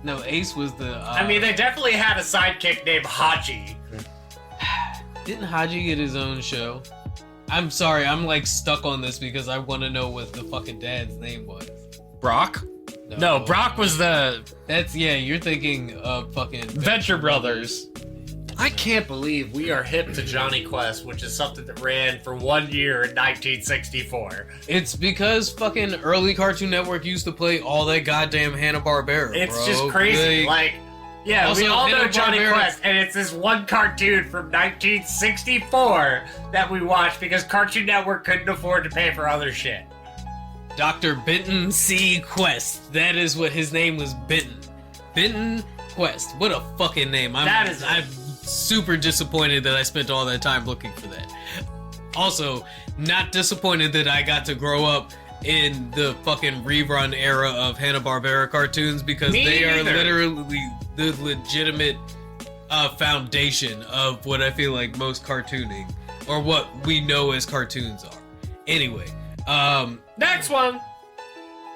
No, Ace was the, I mean, they definitely had a sidekick named Haji. Didn't Haji get his own show? I'm sorry, I'm like stuck on this because I want to know what the fucking dad's name was. Brock? No, Brock was the... That's, yeah, you're thinking of fucking... Venture Brothers. I can't believe we are hip to Johnny Quest, which is something that ran for 1 year in 1964. It's because fucking early Cartoon Network used to play all that goddamn It's Hanna-Barbera, bro. just crazy. Like, yeah, Also, we all know Johnny Hanna-Barbera- Quest, and it's this one cartoon from 1964 that we watched because Cartoon Network couldn't afford to pay for other shit. Dr. Benton C. Quest. That is what his name was, Benton. Benton Quest. What a fucking name. I'm super disappointed that I spent all that time looking for that. Also, not disappointed that I got to grow up in the fucking rerun era of Hanna-Barbera cartoons because they are literally the legitimate foundation of what I feel like most cartooning, or what we know as cartoons are. Anyway, Next one.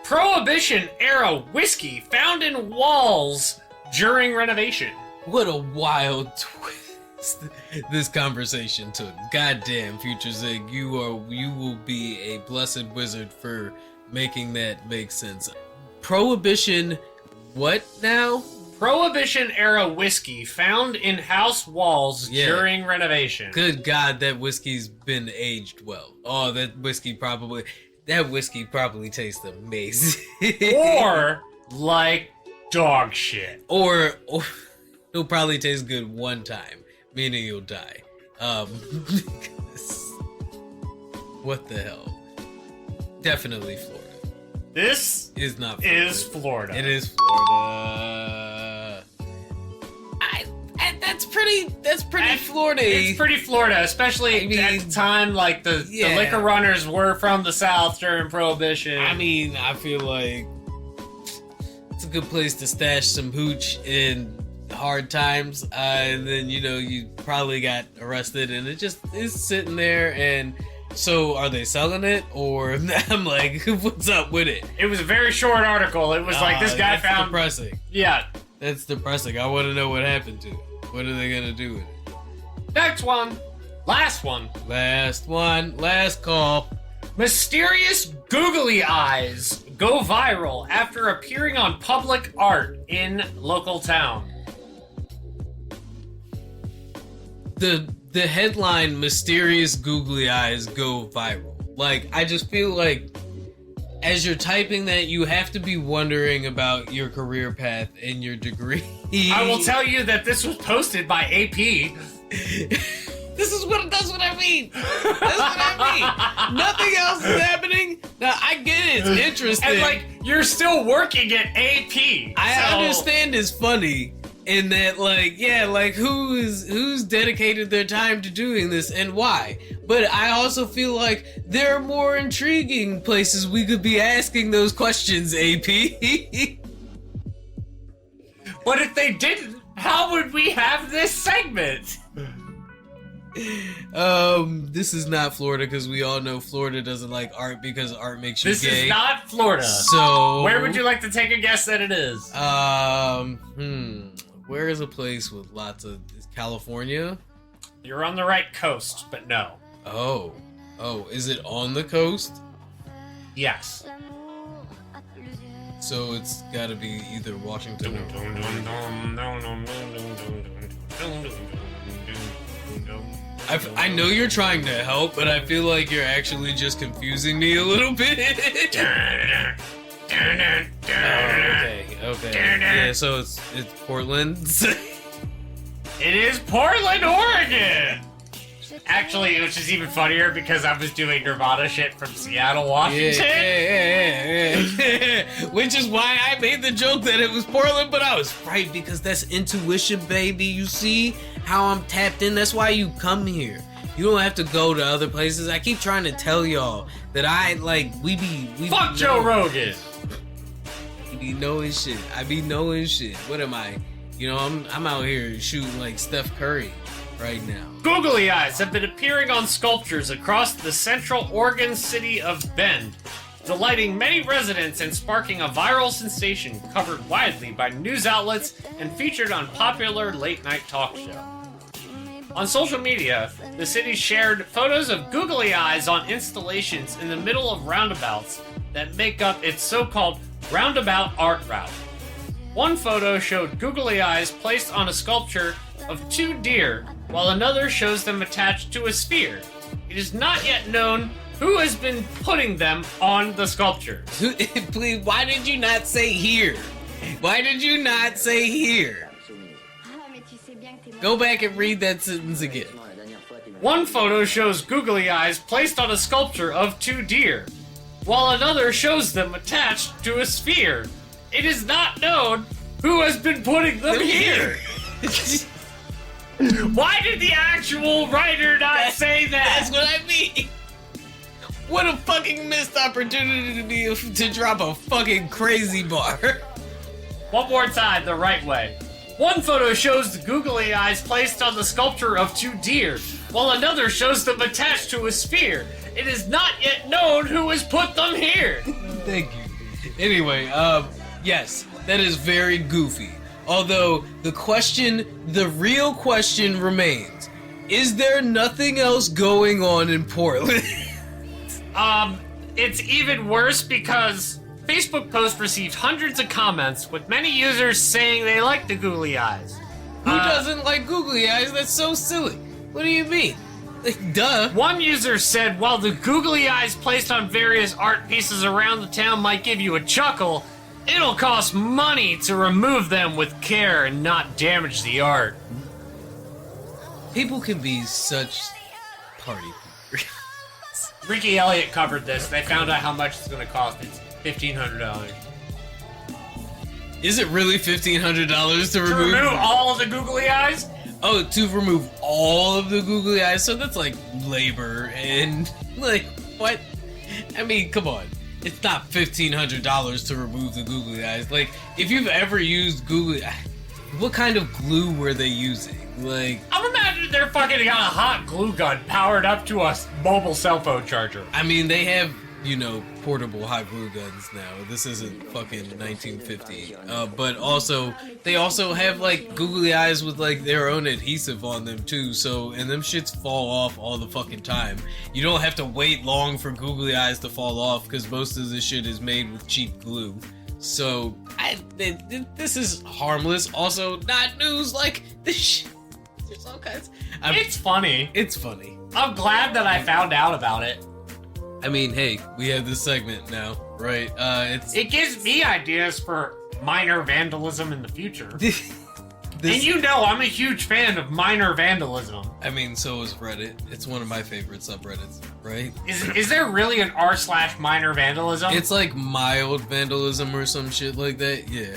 Prohibition-era whiskey found in walls during renovation. what a wild twist this conversation took. Goddamn, Future Zig, you will be a blessed wizard for making that make sense. Prohibition, what now? Prohibition-era whiskey found in house walls during renovation. Good God, that whiskey's been aged well. Oh, that whiskey probably tastes amazing. Or like dog shit. Or it'll probably taste good one time, meaning you'll die. Because what the hell? Definitely Florida. This Is not Florida. is Florida. It is Florida. That's pretty Florida. It's pretty Florida, especially I mean, at the time, like the liquor runners were from the South during Prohibition. I mean, I feel like it's a good place to stash some hooch in hard times, and then you probably got arrested, and it just is sitting there. And so, are they selling it, or I'm like, what's up with it? It was a very short article. It was like this guy that's found. Depressing. Yeah. That's depressing. I want to know what happened to it. What are they gonna do with it? Next one. Last one. Last one. Last call. Mysterious googly eyes go viral after appearing on public art in local town. The headline, mysterious googly eyes go viral. Like, I just feel like as you're typing that, you have to be wondering about your career path and your degree. I will tell you that this was posted by AP. That's what I mean. That's what I mean. Nothing else is happening. Now, I get it. It's interesting. And, like, you're still working at AP. I understand it's funny in that, like, yeah, like, who's dedicated their time to doing this and why? But I also feel like there are more intriguing places we could be asking those questions, AP. But if they didn't, how would we have this segment? This is not Florida, because we all know Florida doesn't like art because art makes you this gay. This is not Florida. So where would you like to take a guess that it is? Where is a place with lots of California? You're on the right coast, but no. Oh, is it on the coast? Yes. So it's got to be either Washington or... I know you're trying to help, but I feel like you're actually just confusing me a little bit. Okay. Yeah, so it's Portland. It is Portland, Oregon! Actually, which is even funnier because I was doing Nirvana shit from Seattle, Washington. Yeah. Which is why I made the joke that it was Portland, but I was right because that's intuition, baby. You see how I'm tapped in? That's why you come here. You don't have to go to other places. I keep trying to tell y'all that we Fuck be Joe Rogan. We be knowing shit. I be knowing shit. What am I? I'm out here shooting like Steph Curry right now. Googly eyes have been appearing on sculptures across the central Oregon city of Bend, delighting many residents and sparking a viral sensation covered widely by news outlets and featured on popular late-night talk show. On social media, the city shared photos of googly eyes on installations in the middle of roundabouts that make up its so-called roundabout art route. One photo showed googly eyes placed on a sculpture of two deer, while another shows them attached to a sphere. It is not yet known who has been putting them on the sculpture. Please, why did you not say here? Why did you not say here? Go back and read that sentence again. One photo shows googly eyes placed on a sculpture of two deer, while another shows them attached to a sphere. It is not known who has been putting them here. Why did the actual writer not say that? That's what I mean. What a fucking missed opportunity to drop a fucking crazy bar. One more time, the right way. One photo shows the googly eyes placed on the sculpture of two deer, while another shows them attached to a sphere. It is not yet known who has put them here. Thank you. Anyway, yes, that is very goofy. Although, the real question remains, is there nothing else going on in Portland? It's even worse because Facebook post received hundreds of comments, with many users saying they like the googly eyes. Who doesn't like googly eyes? That's so silly. What do you mean? Duh. One user said, while the googly eyes placed on various art pieces around the town might give you a chuckle, it'll cost money to remove them with care and not damage the art. People can be such party poopers. Ricky Elliott covered this. They found out how much it's going to cost. It's $1,500. Is it really $1,500 to remove all of the googly eyes? Oh, to remove all of the googly eyes? So that's like labor and like what? I mean, come on. it's not $1,500 to remove the googly eyes. Like, if you've ever used googly eyes, what kind of glue were they using? Like, I'm imagining they're fucking got a hot glue gun powered up to a mobile cell phone charger. I mean, they have, you know, portable hot glue guns now. This isn't fucking 1950. But also, they also have, like, googly eyes with, like, their own adhesive on them, too. So, and them shits fall off all the fucking time. You don't have to wait long for googly eyes to fall off, because most of this shit is made with cheap glue. So, this is harmless. Also, not news like this shit. There's all kinds. It's funny. It's funny. I'm glad that I found out about it. I mean, hey, we have this segment now, right? It gives me ideas for minor vandalism in the future. This, and you know I'm a huge fan of minor vandalism. I mean, so is Reddit. It's one of my favorite subreddits, right? Is there really an r/minor vandalism? It's like mild vandalism or some shit like that. Yeah,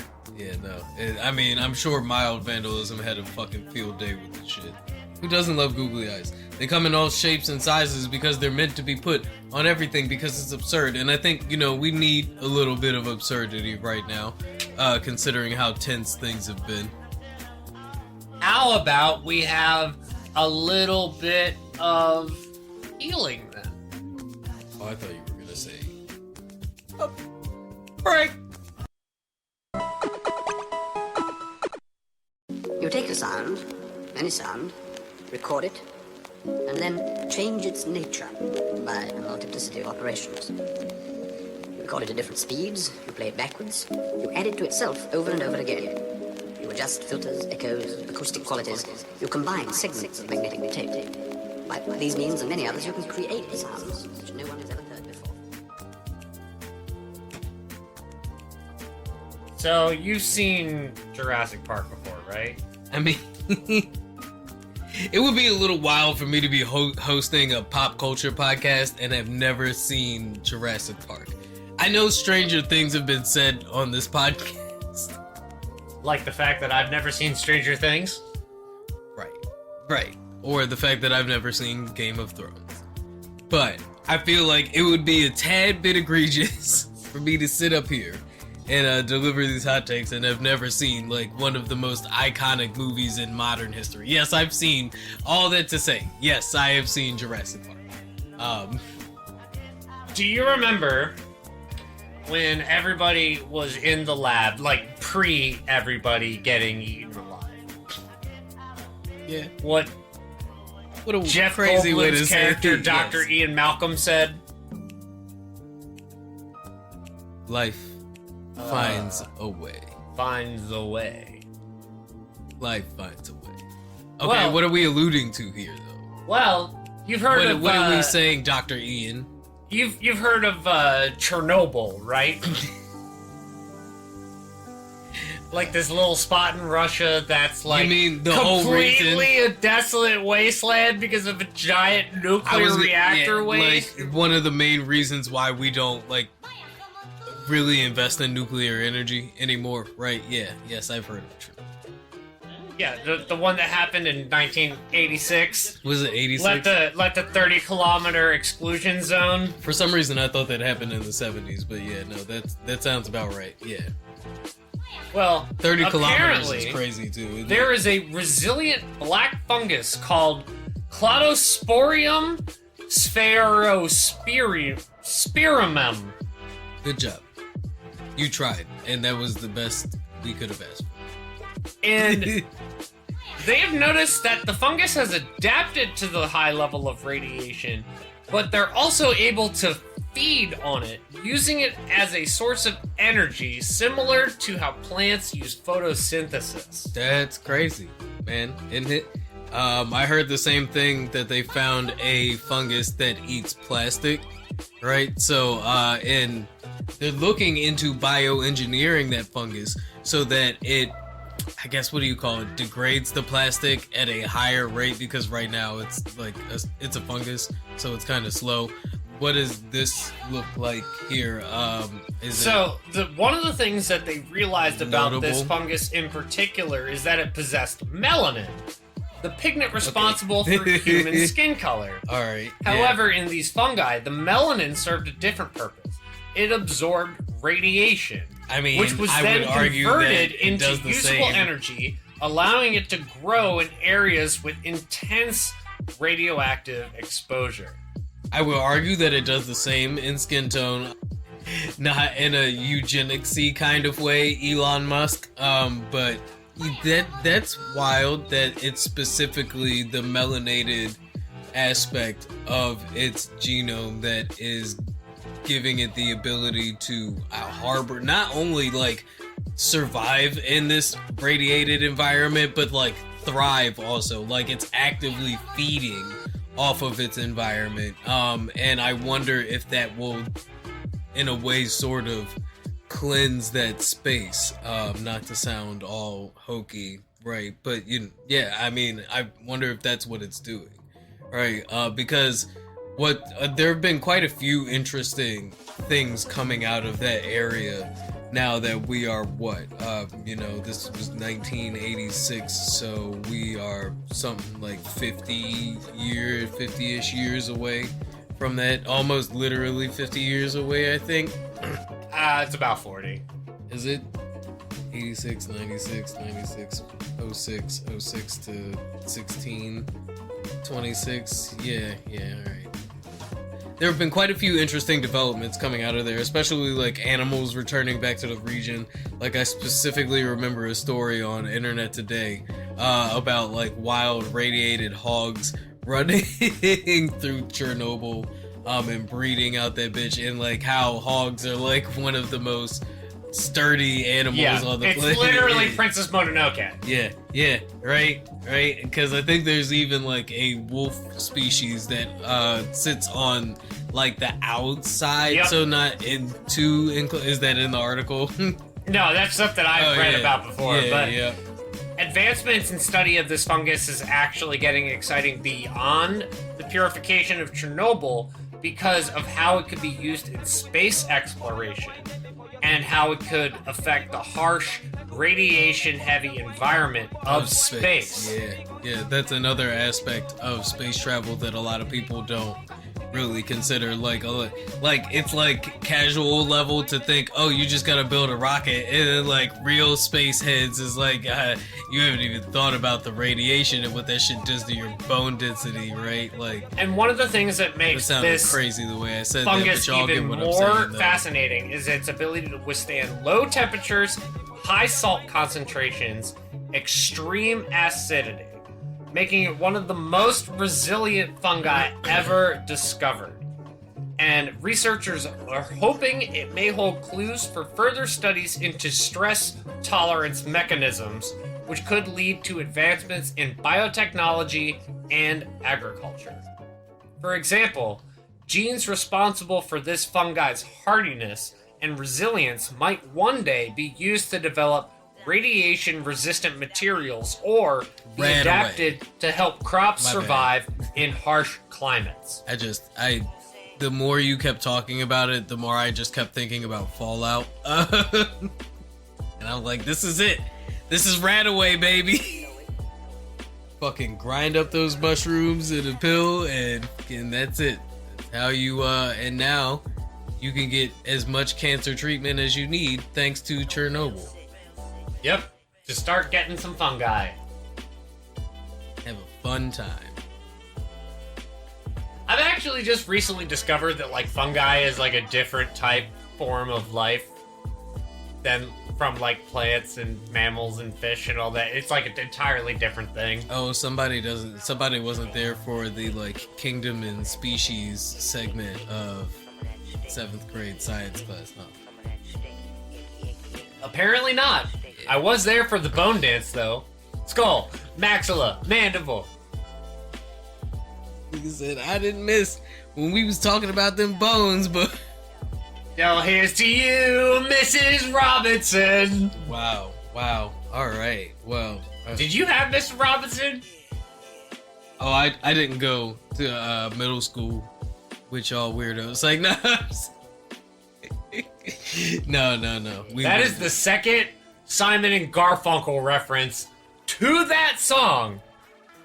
no. I mean, I'm sure mild vandalism had a fucking field day with this shit. Who doesn't love googly eyes? They come in all shapes and sizes because they're meant to be put on everything because it's absurd. And I think, you know, we need a little bit of absurdity right now, considering how tense things have been. How about we have a little bit of healing then? Oh, I thought you were gonna say break. You take a sound, any sound, record it, and then change its nature by a multiplicity of operations. You record it at different speeds, you play it backwards, you add it to itself over and over again. You adjust filters, echoes, acoustic qualities, you combine segments of magnetic tape. By these means and many others, you can create sounds which no one has ever heard before. So, you've seen Jurassic Park before, right? I mean, it would be a little wild for me to be hosting a pop culture podcast and have never seen Jurassic Park. I know stranger things have been said on this podcast. Like the fact that I've never seen Stranger Things? Right. Or the fact that I've never seen Game of Thrones. But I feel like it would be a tad bit egregious for me to sit up here and deliver these hot takes and have never seen, like, one of the most iconic movies in modern history. Yes, I've seen all that to say. Yes, I have seen Jurassic Park. Do you remember when everybody was in the lab, like pre-everybody getting eaten alive? Yeah. What a Jeff crazy way to Goldblum's say character, it. Dr. Yes. Ian Malcolm, said? Life finds a way. Finds a way. Life finds a way. Okay, Well- what are we alluding to here, though? Well, you've heard of... What are we saying, Dr. Ian? You've heard of Chernobyl, right? Like this little spot in Russia that's like You mean the whole completely a desolate wasteland because of a giant nuclear reactor waste? Like, one of the main reasons why we don't, like, really invest in nuclear energy anymore, right? Yeah, yes, I've heard of it. Yeah, the one that happened in 1986. Was it 86? Let the 30-kilometer exclusion zone. For some reason, I thought that happened in the 70s, but yeah, no, that sounds about right. Yeah, Well, 30 kilometers apparently, is crazy too. Isn't there it? is a resilient black fungus called Cladosporium sphaerospirumum. Good job. You tried, and that was the best we could have asked for. And they have noticed that the fungus has adapted to the high level of radiation, but they're also able to feed on it, using it as a source of energy, similar to how plants use photosynthesis. That's crazy, man, isn't it? I heard the same thing, that they found a fungus that eats plastic, right? So, and they're looking into bioengineering that fungus so that it, I guess, what do you call it, degrades the plastic at a higher rate, because right now it's like it's a fungus, so it's kind of slow. What does this look like here? One of the things that they realized about this Notable? fungus in particular is that it possessed melanin, the pigment responsible for human skin color. All right. However, in these fungi, the melanin served a different purpose. it absorbed radiation. I mean, which was I then would argue converted that it into does the usable same. energy, allowing it to grow in areas with intense radioactive exposure. I will argue that it does the same in skin tone, not in a eugenicsy kind of way, Elon Musk. But that's wild that it's specifically the melanated aspect of its genome that is giving it the ability to harbor, not only like survive in this radiated environment, but like thrive also. Like it's actively feeding off of its environment. And I wonder if that will, in a way, sort of cleanse that space. Not to sound all hokey, right? But yeah, I mean, I wonder if that's what it's doing, right? Because there have been quite a few interesting things coming out of that area now that we are this was 1986, so we are something like 50-ish years away from that. Almost literally 50 years away, I think. It's about 40. Is it? 86, 96, 96, 06, 06 to 16, 26. Yeah, alright. There have been quite a few interesting developments coming out of there, especially like animals returning back to the region. Like I specifically remember a story on Internet Today about like wild radiated hogs running through Chernobyl and breeding out that bitch, and like how hogs are like one of the most sturdy animals on the planet. It's literally Princess Mononoke. Yeah, right. Because I think there's even like a wolf species that sits on like the outside, so not in too. Is that in the article? No, that's something I've read about before. Yeah. Advancements in study of this fungus is actually getting exciting beyond the purification of Chernobyl because of how it could be used in space exploration and how it could affect the harsh, radiation-heavy environment of space. Yeah, that's another aspect of space travel that a lot of people don't really consider. Like it's like casual level to think, oh, you just gotta build a rocket, and then like real space heads is like, you haven't even thought about the radiation and what that shit does to your bone density, right? Like, and one of the things that makes this crazy the way I said fungus that, but y'all even get what more I'm saying, fascinating is its ability to withstand low temperatures, high salt concentrations, extreme acidity, making it one of the most resilient fungi ever discovered. And researchers are hoping it may hold clues for further studies into stress tolerance mechanisms, which could lead to advancements in biotechnology and agriculture. For example, genes responsible for this fungi's hardiness and resilience might one day be used to develop radiation-resistant materials or be adapted to help crops survive in harsh climates. The more you kept talking about it, the more I just kept thinking about Fallout. And I'm like, this is it. This is Radaway, baby. Fucking grind up those mushrooms in a pill, and that's it. That's how you, and now you can get as much cancer treatment as you need thanks to Chernobyl. Yep. Just start getting some fungi. Have a fun time. I've actually just recently discovered that like fungi is like a different type form of life than from like plants and mammals and fish and all that. It's like an entirely different thing. Oh, somebody wasn't there for the like kingdom and species segment of 7th grade science class, huh? Apparently not. I was there for the bone dance, though. Skull, maxilla, mandible. Like I said, I didn't miss when we was talking about them bones, but... Yo, here's to you, Mrs. Robinson. Wow. All right. Well... Did you have Mrs. Robinson? Oh, I didn't go to middle school with y'all weirdos. Like, no. No. That is the second Simon and Garfunkel reference to that song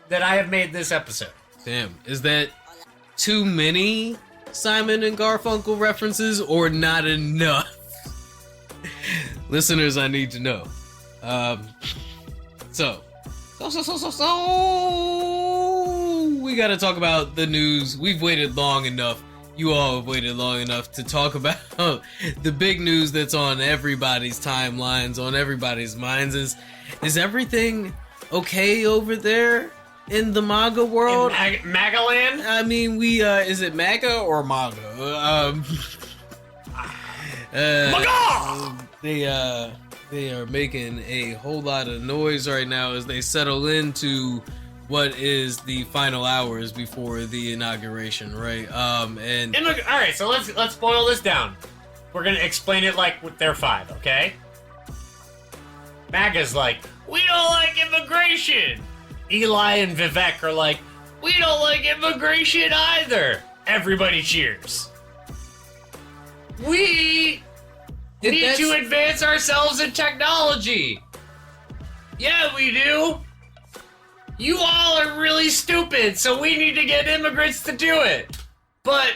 that I have made this episode. Damn, is that too many Simon and Garfunkel references or not enough? Listeners, I need to know. So we gotta talk about the news. We've waited long enough. You all have waited long enough to talk about the big news that's on everybody's timelines, on everybody's minds. Is everything okay over there in the MAGA world? Magaland? I mean, is it MAGA or MAGA? They are making a whole lot of noise right now as they settle into what is the final hours before the inauguration, right? All right, so let's boil this down. We're gonna explain it like they're 5, okay? MAGA's like, we don't like immigration. Eli and Vivek are like, we don't like immigration either. Everybody cheers. We need to advance ourselves in technology. Yeah, we do. You all are really stupid, so we need to get immigrants to do it. But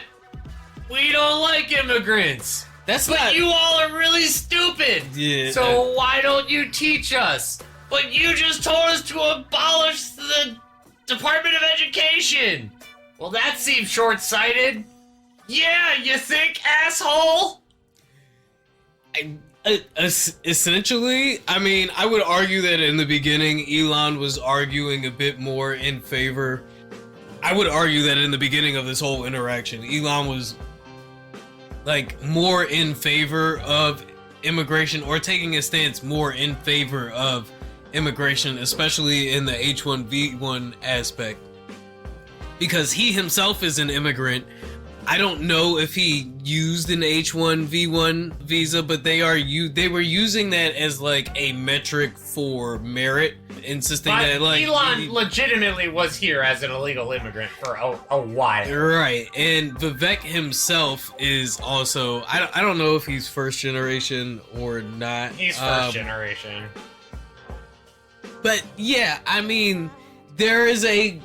we don't like immigrants. But you all are really stupid. Yeah. So why don't you teach us? But you just told us to abolish the Department of Education. Well, that seems short-sighted. Yeah, you think, asshole? Essentially, I mean, I would argue that in the beginning, Elon was arguing a bit more in favor. I would argue that in the beginning of this whole interaction, Elon was like more in favor of immigration, or taking a stance more in favor of immigration, especially in the H1V1 aspect, because he himself is an immigrant. I don't know if he used an H1V1 visa, but they were using that as like a metric for merit, insisting that like Elon legitimately was here as an illegal immigrant for a while. Right, and Vivek himself is also, I don't know if he's first generation or not. He's first generation. But yeah, I mean, there is a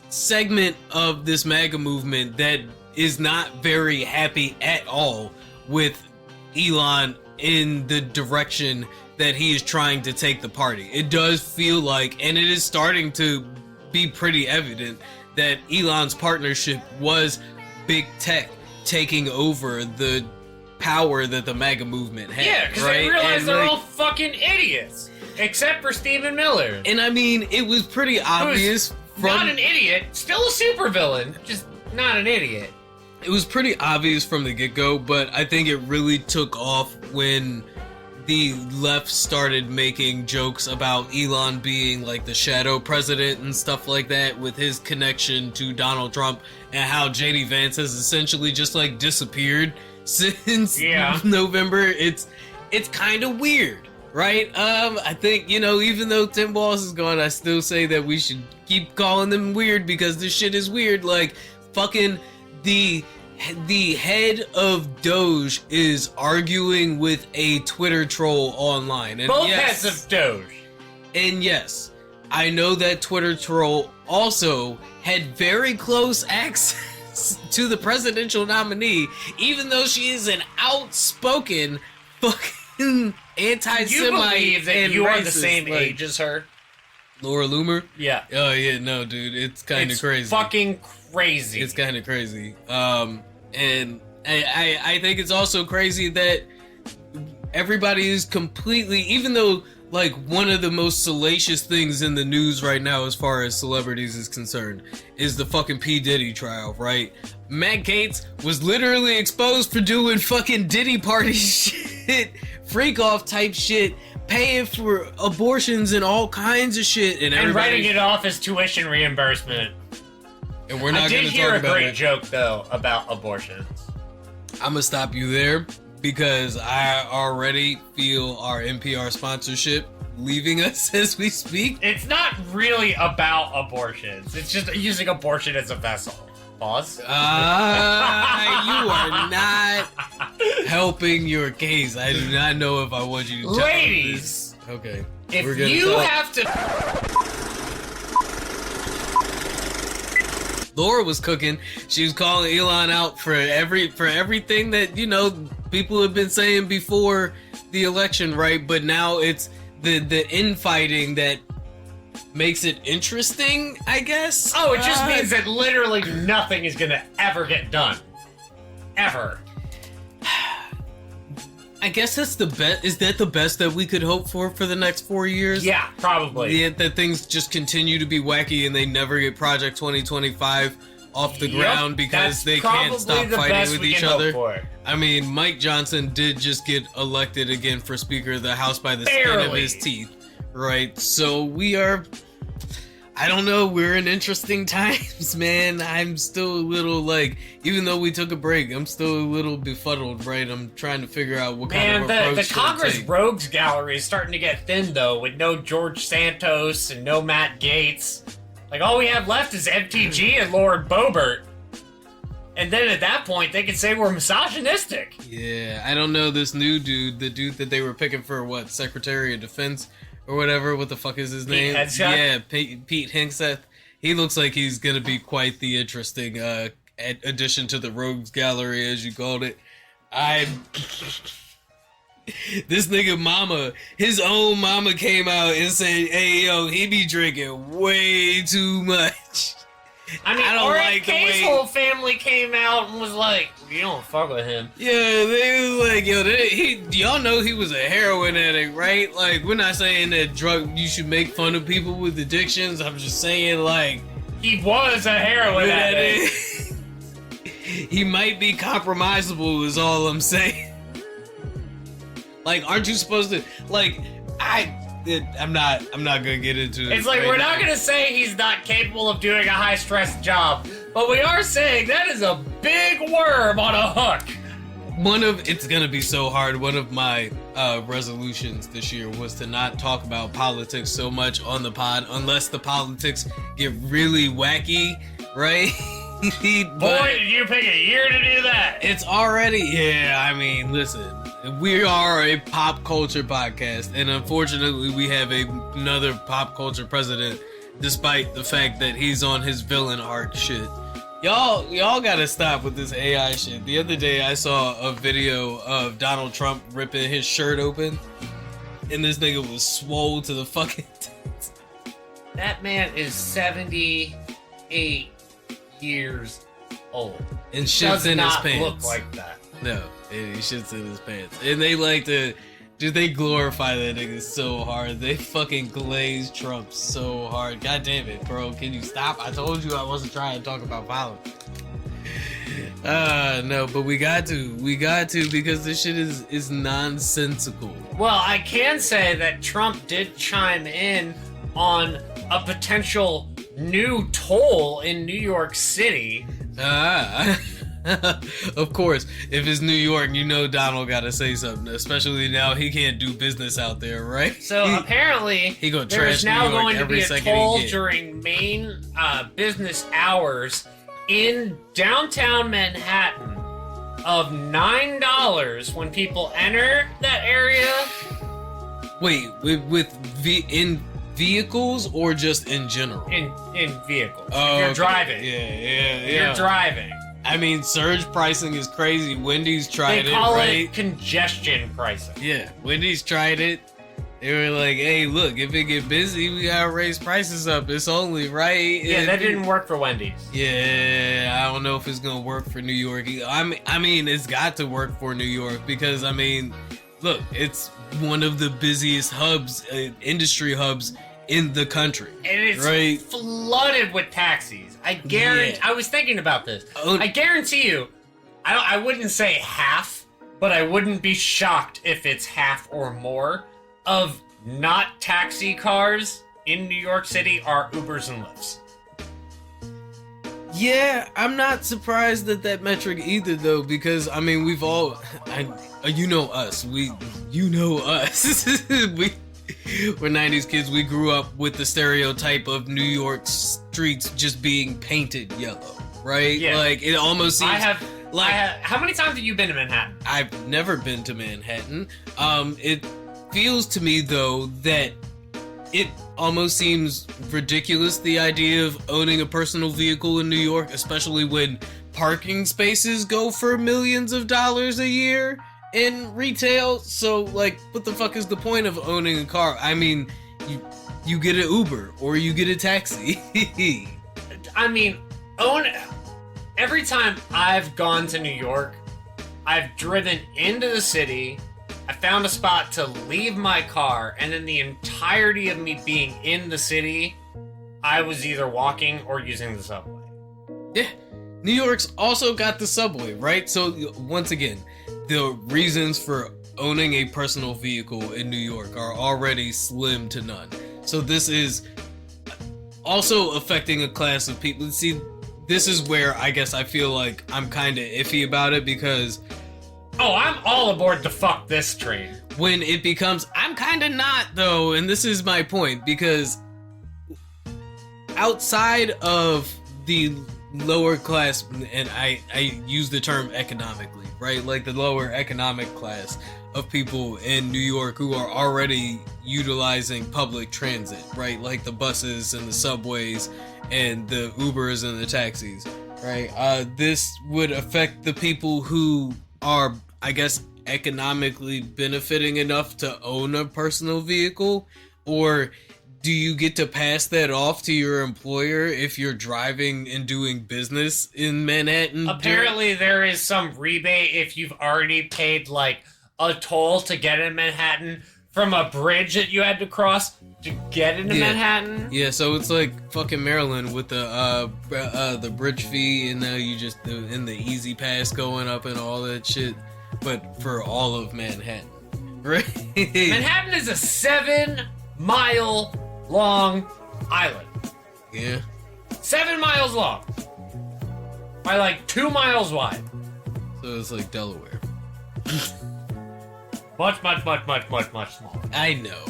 segment of this MAGA movement that is not very happy at all with Elon in the direction that he is trying to take the party. It does feel like, and it is starting to be pretty evident, that Elon's partnership was big tech taking over the power that the MAGA movement had. Yeah, because they realize they're all fucking idiots. Except for Stephen Miller. And I mean, it was pretty obvious not an idiot, still a supervillain, just not an idiot. It was pretty obvious from the get-go, but I think it really took off when the left started making jokes about Elon being like the shadow president and stuff like that, with his connection to Donald Trump, and how JD Vance has essentially just like disappeared since November. It's kind of weird. Right? I think, even though Tim Walz is gone, I still say that we should keep calling them weird, because this shit is weird. Like, fucking the head of Doge is arguing with a Twitter troll online. And both heads of Doge. And yes, I know that Twitter troll also had very close access to the presidential nominee, even though she is an outspoken fucking anti-Semite. You believe that you are the same like, age as her? Laura Loomer? Yeah. Oh yeah, no, dude, it's kind of crazy. Fucking crazy. It's kind of crazy. And I think it's also crazy that everybody is completely, even though like one of the most salacious things in the news right now as far as celebrities is concerned is the fucking P. Diddy trial, right? Matt Gaetz was literally exposed for doing fucking Diddy party shit, freak off type shit, paying for abortions and all kinds of shit, and writing it off as tuition reimbursement. And we're not going to talk about it. I did hear a great joke though about abortions. I'm gonna stop you there, because I already feel our NPR sponsorship leaving us as we speak. It's not really about abortions. It's just using abortion as a vessel. Pause. You are not helping your case. I do not know if I want you to tell Ladies! This. Okay. If you have to... Laura was cooking. She was calling Elon out for everything that, you know, people have been saying before the election, right? But now it's the infighting that makes it interesting, I guess. Oh, it just means that literally nothing is gonna ever get done. Ever. I guess that's the best. Is that the best that we could hope for the next 4 years? Yeah, probably. Yeah, that things just continue to be wacky and they never get Project 2025 off the ground because they can't stop fighting with each other. I mean, Mike Johnson did just get elected again for Speaker of the House by the skin of his teeth, right? So we are... I don't know, we're in interesting times, man. I'm still a little, like, even though we took a break, I'm still a little befuddled, right? I'm trying to figure out what kind of approach the Congress Rogues Gallery is starting to get thin, though, with no George Santos and no Matt Gaetz. Like, all we have left is MTG and Lord Boebert. And then at that point, they can say we're misogynistic. Yeah, I don't know, this new dude, the dude that they were picking for, what, Secretary of Defense? Or whatever, what the fuck is his name? Hegseth? Yeah, Pete Hegseth. He looks like he's gonna be quite the interesting addition to the Rogues Gallery, as you called it. This nigga mama, his own mama came out and said, hey, yo, he be drinking way too much. I mean, RFK's whole family came out and was like, you don't fuck with him. Yeah, they was like, yo, y'all know he was a heroin addict, right? Like, we're not saying that you should make fun of people with addictions. I'm just saying, like... He was a heroin addict. He might be compromisable is all I'm saying. Like, aren't you supposed to... Like, I'm not gonna get into it. It's like, we're not gonna say he's not capable of doing a high-stress job, but we are saying that is a big worm on a hook. It's gonna be so hard. One of my resolutions this year was to not talk about politics so much on the pod unless the politics get really wacky, right? Boy, did you pick a year to do that. It's already, yeah, I mean, listen. We are a pop culture podcast, and unfortunately, we have another pop culture president, despite the fact that he's on his villain arc shit. Y'all gotta stop with this AI shit. The other day, I saw a video of Donald Trump ripping his shirt open, and this nigga was swole to the fucking tits. That man is 78 years old. And shit's in his pants. Look like that. No, he shits in his pants. And they like to... Dude, they glorify that nigga so hard. They fucking glaze Trump so hard. God damn it, bro. Can you stop? I told you I wasn't trying to talk about politics. No, but we got to. We got to because this shit is nonsensical. Well, I can say that Trump did chime in on a potential new toll in New York City. Of course, if it's New York, you know Donald gotta say something, especially now he can't do business out there, right? So apparently, there's now going to be a toll during main business hours in downtown Manhattan of $9 when people enter that area. Wait, in vehicles or just in general? In vehicles. Oh, if you're driving. Yeah. You're driving. I mean, surge pricing is crazy. Wendy's tried it, right? They call it congestion pricing. Yeah, Wendy's tried it. They were like, hey, look, if it get busy, we gotta raise prices up. It's only right. Yeah, that didn't work for Wendy's. Yeah, I don't know if it's gonna work for New York. I mean, it's got to work for New York because, I mean, look, it's one of the busiest hubs, industry hubs in the country. And it's flooded with taxis. I guarantee. Yeah. I was thinking about this. I guarantee you, I wouldn't say half, but I wouldn't be shocked if it's half or more of not taxi cars in New York City are Ubers and Lyfts. Yeah, I'm not surprised at that metric either, though, because I mean we've all, you know us, we're 90s kids. We grew up with the stereotype of New York streets just being painted yellow, right? Yeah. Like it almost seems. How many times have you been to Manhattan? I've never been to Manhattan. It feels to me though that it almost seems ridiculous, the idea of owning a personal vehicle in New York, especially when parking spaces go for millions of dollars a year in retail. So, like, what the fuck is the point of owning a car? I mean, you get an Uber or you get a taxi. I mean, every time I've gone to New York, I've driven into the city, I found a spot to leave my car, and then the entirety of me being in the city, I was either walking or using the subway. Yeah. New York's also got the subway, right? So, once again, the reasons for owning a personal vehicle in New York are already slim to none. So this is also affecting a class of people. See, this is where I guess I feel like I'm kind of iffy about it, because oh, I'm all aboard the fuck this train. When it becomes, I'm kind of not though, and this is my point, because outside of the lower class, and I use the term economically, right? Like the lower economic class of people in New York who are already utilizing public transit, right? Like the buses and the subways and the Ubers and the taxis, right? This would affect the people who are, I guess, economically benefiting enough to own a personal vehicle. Or do you get to pass that off to your employer if you're driving and doing business in Manhattan? Apparently there is some rebate if you've already paid like a toll to get in Manhattan from a bridge that you had to cross to get into Manhattan. Yeah, so it's like fucking Maryland with the bridge fee, and now you just in the Easy Pass going up and all that shit, but for all of Manhattan, right? Manhattan is a 7-mile long island. Yeah. 7 miles long. By like 2 miles wide. So it's like Delaware. Much smaller. I know.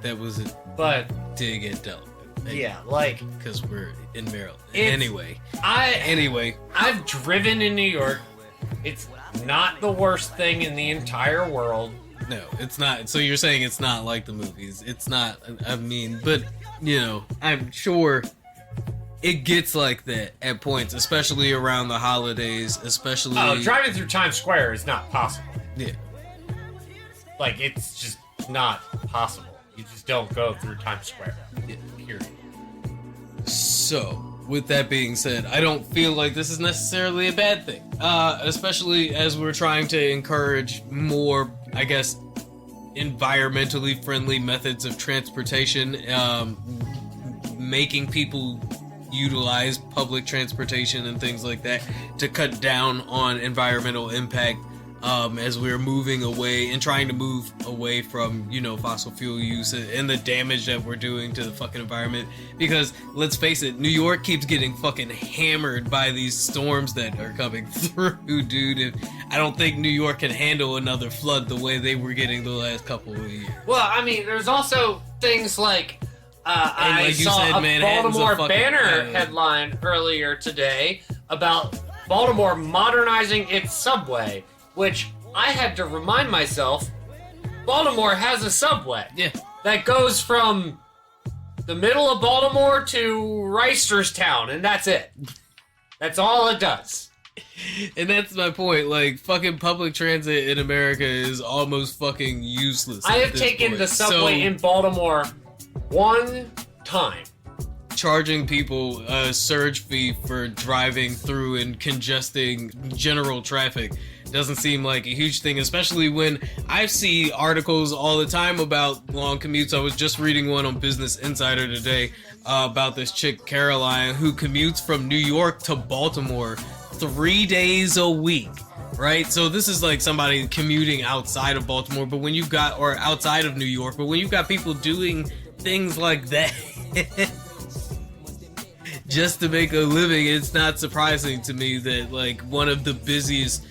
That was a but dig at Delaware. Yeah, like, because we're in Maryland. Anyway, I've driven in New York. It's not the worst thing in the entire world. No, it's not. So you're saying it's not like the movies. It's not, I mean, but, you know, I'm sure it gets like that at points, especially around the holidays, especially... Oh, driving through Times Square is not possible. Yeah. Like, it's just not possible. You just don't go through Times Square. Yeah. Period. So, with that being said, I don't feel like this is necessarily a bad thing. Especially as we're trying to encourage more, I guess, environmentally friendly methods of transportation, making people utilize public transportation and things like that to cut down on environmental impact, as we're moving away and trying to move away from, you know, fossil fuel use and the damage that we're doing to the fucking environment. Because let's face it, New York keeps getting fucking hammered by these storms that are coming through, dude. I don't think New York can handle another flood the way they were getting the last couple of years. Well, I mean, there's also things like I like you saw said, a Manhattan's Baltimore a fucking Banner island. headline earlier today about Baltimore modernizing its subway, which I had to remind myself, Baltimore has a subway. Yeah. That goes from the middle of Baltimore to Reisterstown, and that's it. That's all it does. And that's my point. Like, fucking public transit in America is almost fucking useless. I at have this taken point. the subway So, in Baltimore one time. charging people a surge fee for driving through and congesting general traffic doesn't seem like a huge thing, especially when I see articles all the time about long commutes. I was just reading one on Business Insider today about this chick, Caroline, who commutes from New York to Baltimore 3 days a week, right? So this is like somebody commuting outside of Baltimore, but when you've got, or outside of New York, but when you've got people doing things like that just to make a living, it's not surprising to me that like one of the busiest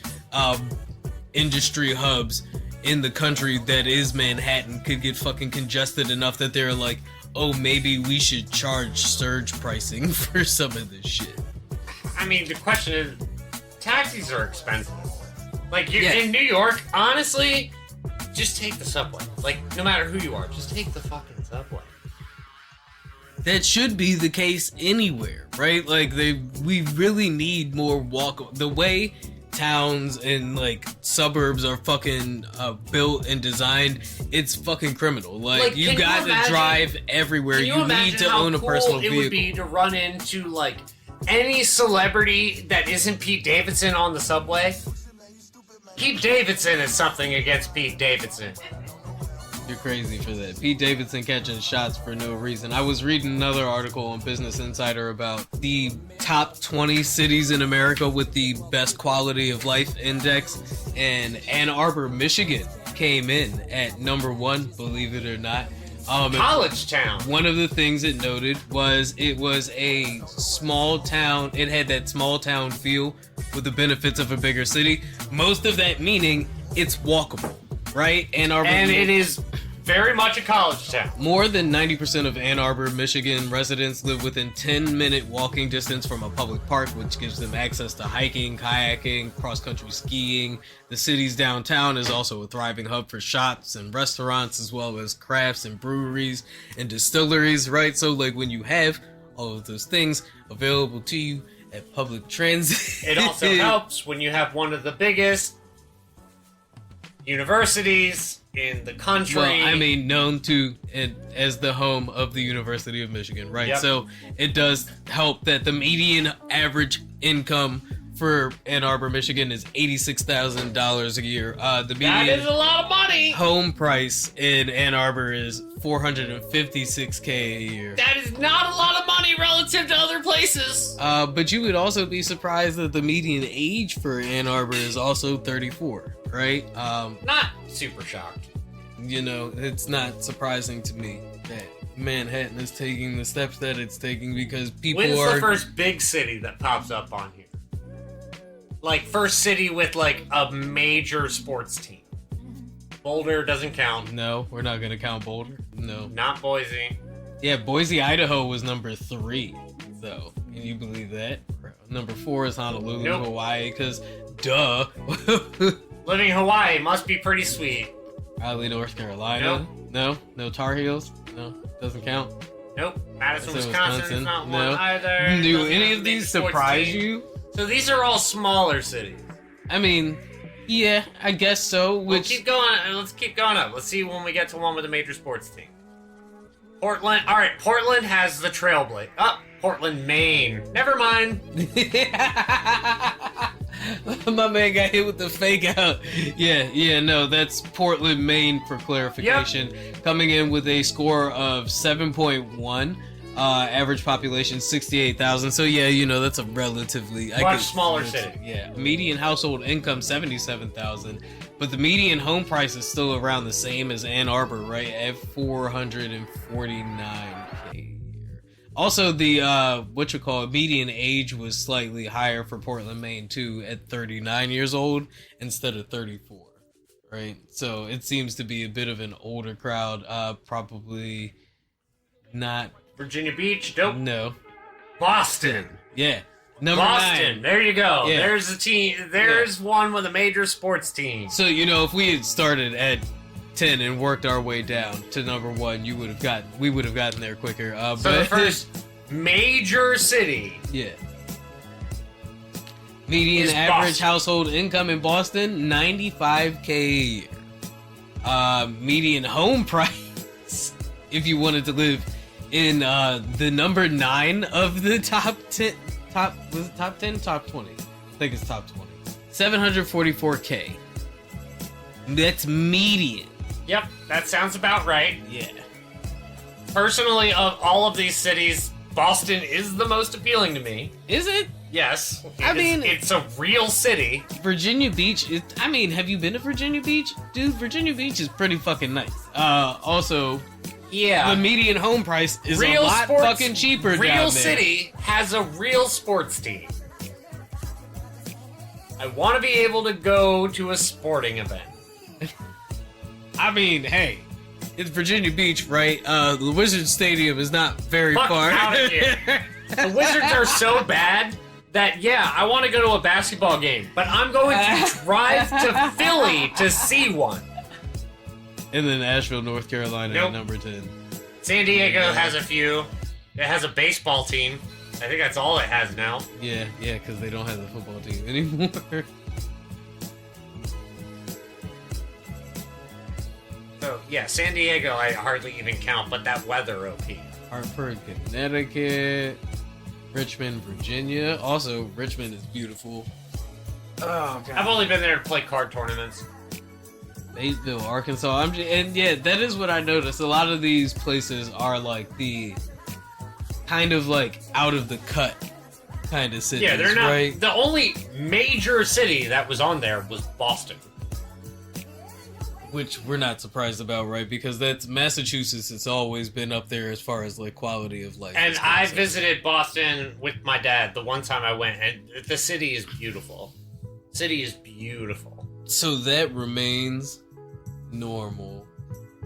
industry hubs in the country, that is Manhattan, could get fucking congested enough that they're like, oh, maybe we should charge surge pricing for some of this shit. I mean, the question is, taxis are expensive. Like, Yeah. in New York, honestly, just take the subway. Like, no matter who you are, just take the fucking subway. that should be the case anywhere, right? Like we really need more walk. The way towns and like suburbs are fucking built and designed, it's fucking criminal. Like you got to drive everywhere. You need to own a personal vehicle. It would be to run into like any celebrity that isn't Pete Davidson on the subway. Pete Davidson is something against Pete Davidson. You're crazy for that. Pete Davidson catching shots for no reason. I was reading another article on Business Insider about the top 20 cities in America with the best quality of life index, and Ann Arbor, Michigan came in at number 1, believe it or not. College town. One of the things it noted was it was a small town. It had that small town feel with the benefits of a bigger city. Most of that meaning it's walkable, right? Ann Arbor, and it is very much a college town. More than 90% of Ann Arbor, Michigan residents live within 10-minute walking distance from a public park, which gives them access to hiking, kayaking, cross-country skiing. The city's downtown is also a thriving hub for shops and restaurants, as well as crafts and breweries and distilleries, right? So, like, when you have all of those things available to you at public transit... It also helps when you have one of the biggest universities in the country. Well, I mean, known to it as the home of the University of Michigan, right? Yep. So it does help that the median average income for Ann Arbor, Michigan is $86,000 a year. The median that is a lot of money. Home price in Ann Arbor is $456K a year. That is not a lot of money relative to other places. But you would also be surprised that the median age for Ann Arbor is also 34, right? Not super shocked. You know, it's not surprising to me that Manhattan is taking the steps that it's taking because people When's are... the first big city that pops up on here? Like, first city with, like, a major sports team. Boulder doesn't count. No, we're not going to count Boulder. No. Not Boise. Yeah, Boise, Idaho was number 3, though. Can you believe that? Number 4 is Honolulu, Nope. Hawaii, because duh. Living in Hawaii must be pretty sweet. Raleigh, North Carolina. Nope. No Tar Heels. No, doesn't count. Nope. Madison, That's in Wisconsin is not No. one either. Do Doesn't any have of a these big sports surprise team. you? So these are all smaller cities. I mean, yeah, I guess so. We'll Which keep going. Let's keep going up. Let's see when we get to one with a major sports team. Portland. All right, Portland has the Trailblaze. Portland, Maine. Never mind. My man got hit with the fake out. Yeah, no, that's Portland, Maine for clarification. Yep. Coming in with a score of 7.1. Average population 68,000. So yeah, you know, that's a relatively much smaller city. Yeah. Median household income 77,000, but the median home price is still around the same as Ann Arbor, right? At 449K a year. Also, the median age was slightly higher for Portland, Maine too, at 39 years old instead of 34. Right? So it seems to be a bit of an older crowd, probably not Virginia Beach, dope. No. Boston. Yeah. Number Boston. 9. There you go. Yeah. There's a team. There's one with a major sports team. So, you know, if we had started at 10 and worked our way down to number 1, we would have gotten there quicker. So the first major city. Yeah. Median is average Boston. household income in Boston, $95K a year. Median home price, if you wanted to live in the number 9 of the top 10, top 20? I think it's top 20. $744K. That's median. Yep, that sounds about right. Yeah. Personally, of all of these cities, Boston is the most appealing to me. Is it? Yes. It's a real city. Virginia Beach, have you been to Virginia Beach? Dude, Virginia Beach is pretty fucking nice. Also, yeah, the median home price is a lot fucking cheaper down there. Real city has a real sports team. I want to be able to go to a sporting event. I mean, hey, it's Virginia Beach, right? The Wizards Stadium is not very far. Out of here. The Wizards are so bad that, yeah, I want to go to a basketball game, but I'm going to drive to Philly to see one. And then Asheville, North Carolina at number 10. San Diego has a few. It has a baseball team. I think that's all it has now. Yeah, because they don't have the football team anymore. So, yeah, San Diego I hardly even count, but that weather OP. Hartford, Connecticut. Richmond, Virginia. Also, Richmond is beautiful. Oh, God. I've only been there to play card tournaments. Batesville, Arkansas. And yeah, that is what I noticed. A lot of these places are like the kind of like out of the cut kind of cities. Yeah, they're not. Right? The only major city that was on there was Boston. Which we're not surprised about, right? Because that's Massachusetts. It's always been up there as far as like quality of life. And I visited Boston with my dad the one time I went, and the city is beautiful. City is beautiful. So that remains normal.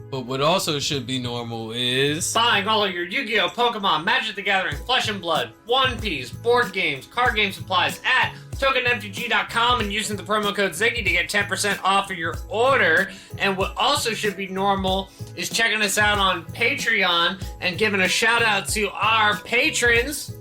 But what also should be normal is buying all of your Yu-Gi-Oh, Pokemon, Magic the Gathering, Flesh and Blood, One Piece, board games, card game supplies at tokenmtg.com and using the promo code Ziggy to get 10% off of your order. And what also should be normal is checking us out on Patreon and giving a shout out to our patrons.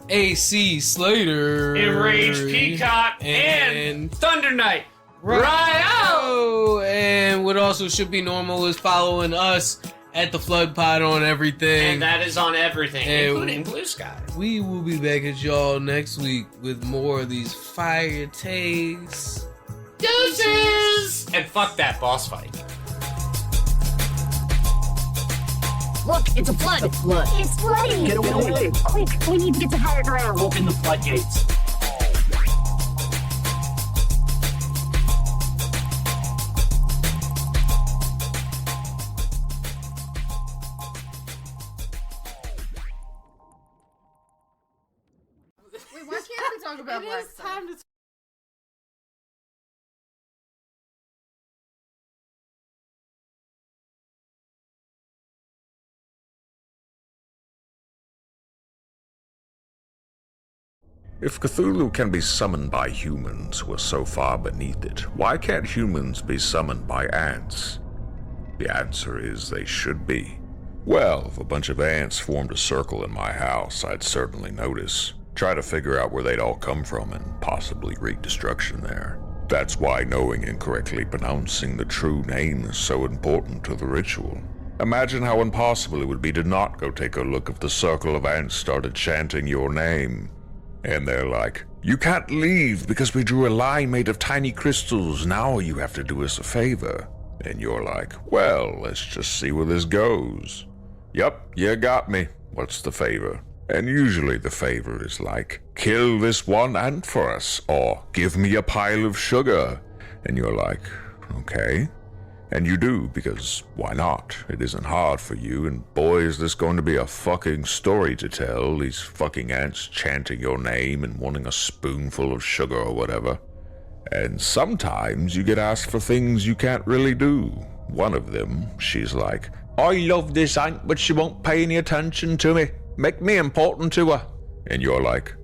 AC Slater, Enraged Peacock, and Thunder Knight. Ryo! And what also should be normal is following us at the Flood Pod on everything. And that is on everything, and including Blue Sky. We will be back at y'all next week with more of these fire takes. Deuces! And fuck that boss fight. Look, it's a flood. It's a flood. It's flooding. Get away. Quick, we need to get to higher ground. Open the floodgates. Wait, why can't we talk about Black Sun? If Cthulhu can be summoned by humans who are so far beneath it, why can't humans be summoned by ants? The answer is they should be. Well, if a bunch of ants formed a circle in my house, I'd certainly notice. Try to figure out where they'd all come from and possibly wreak destruction there. That's why knowing and correctly pronouncing the true name is so important to the ritual. Imagine how impossible it would be to not go take a look if the circle of ants started chanting your name. And they're like, "You can't leave because we drew a line made of tiny crystals. Now you have to do us a favor." And you're like, "Well, let's just see where this goes." "Yup, you got me. What's the favor?" And usually the favor is like, "Kill this one ant for us," or "Give me a pile of sugar." And you're like, "Okay." And you do, because why not? It isn't hard for you, and boy is this going to be a fucking story to tell, these fucking ants chanting your name and wanting a spoonful of sugar or whatever. And sometimes you get asked for things you can't really do. One of them, she's like, "I love this ant, but she won't pay any attention to me. Make me important to her." And you're like,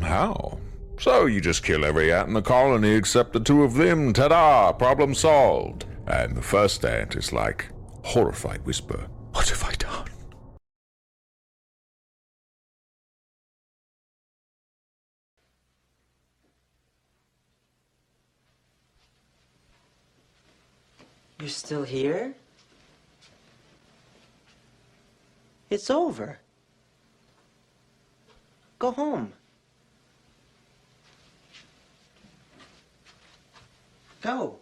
how? So you just kill every ant in the colony except the two of them. Ta-da! Problem solved. And the first ant is like, horrified whisper, "What have I done?" You're still here? It's over. Go home. Go.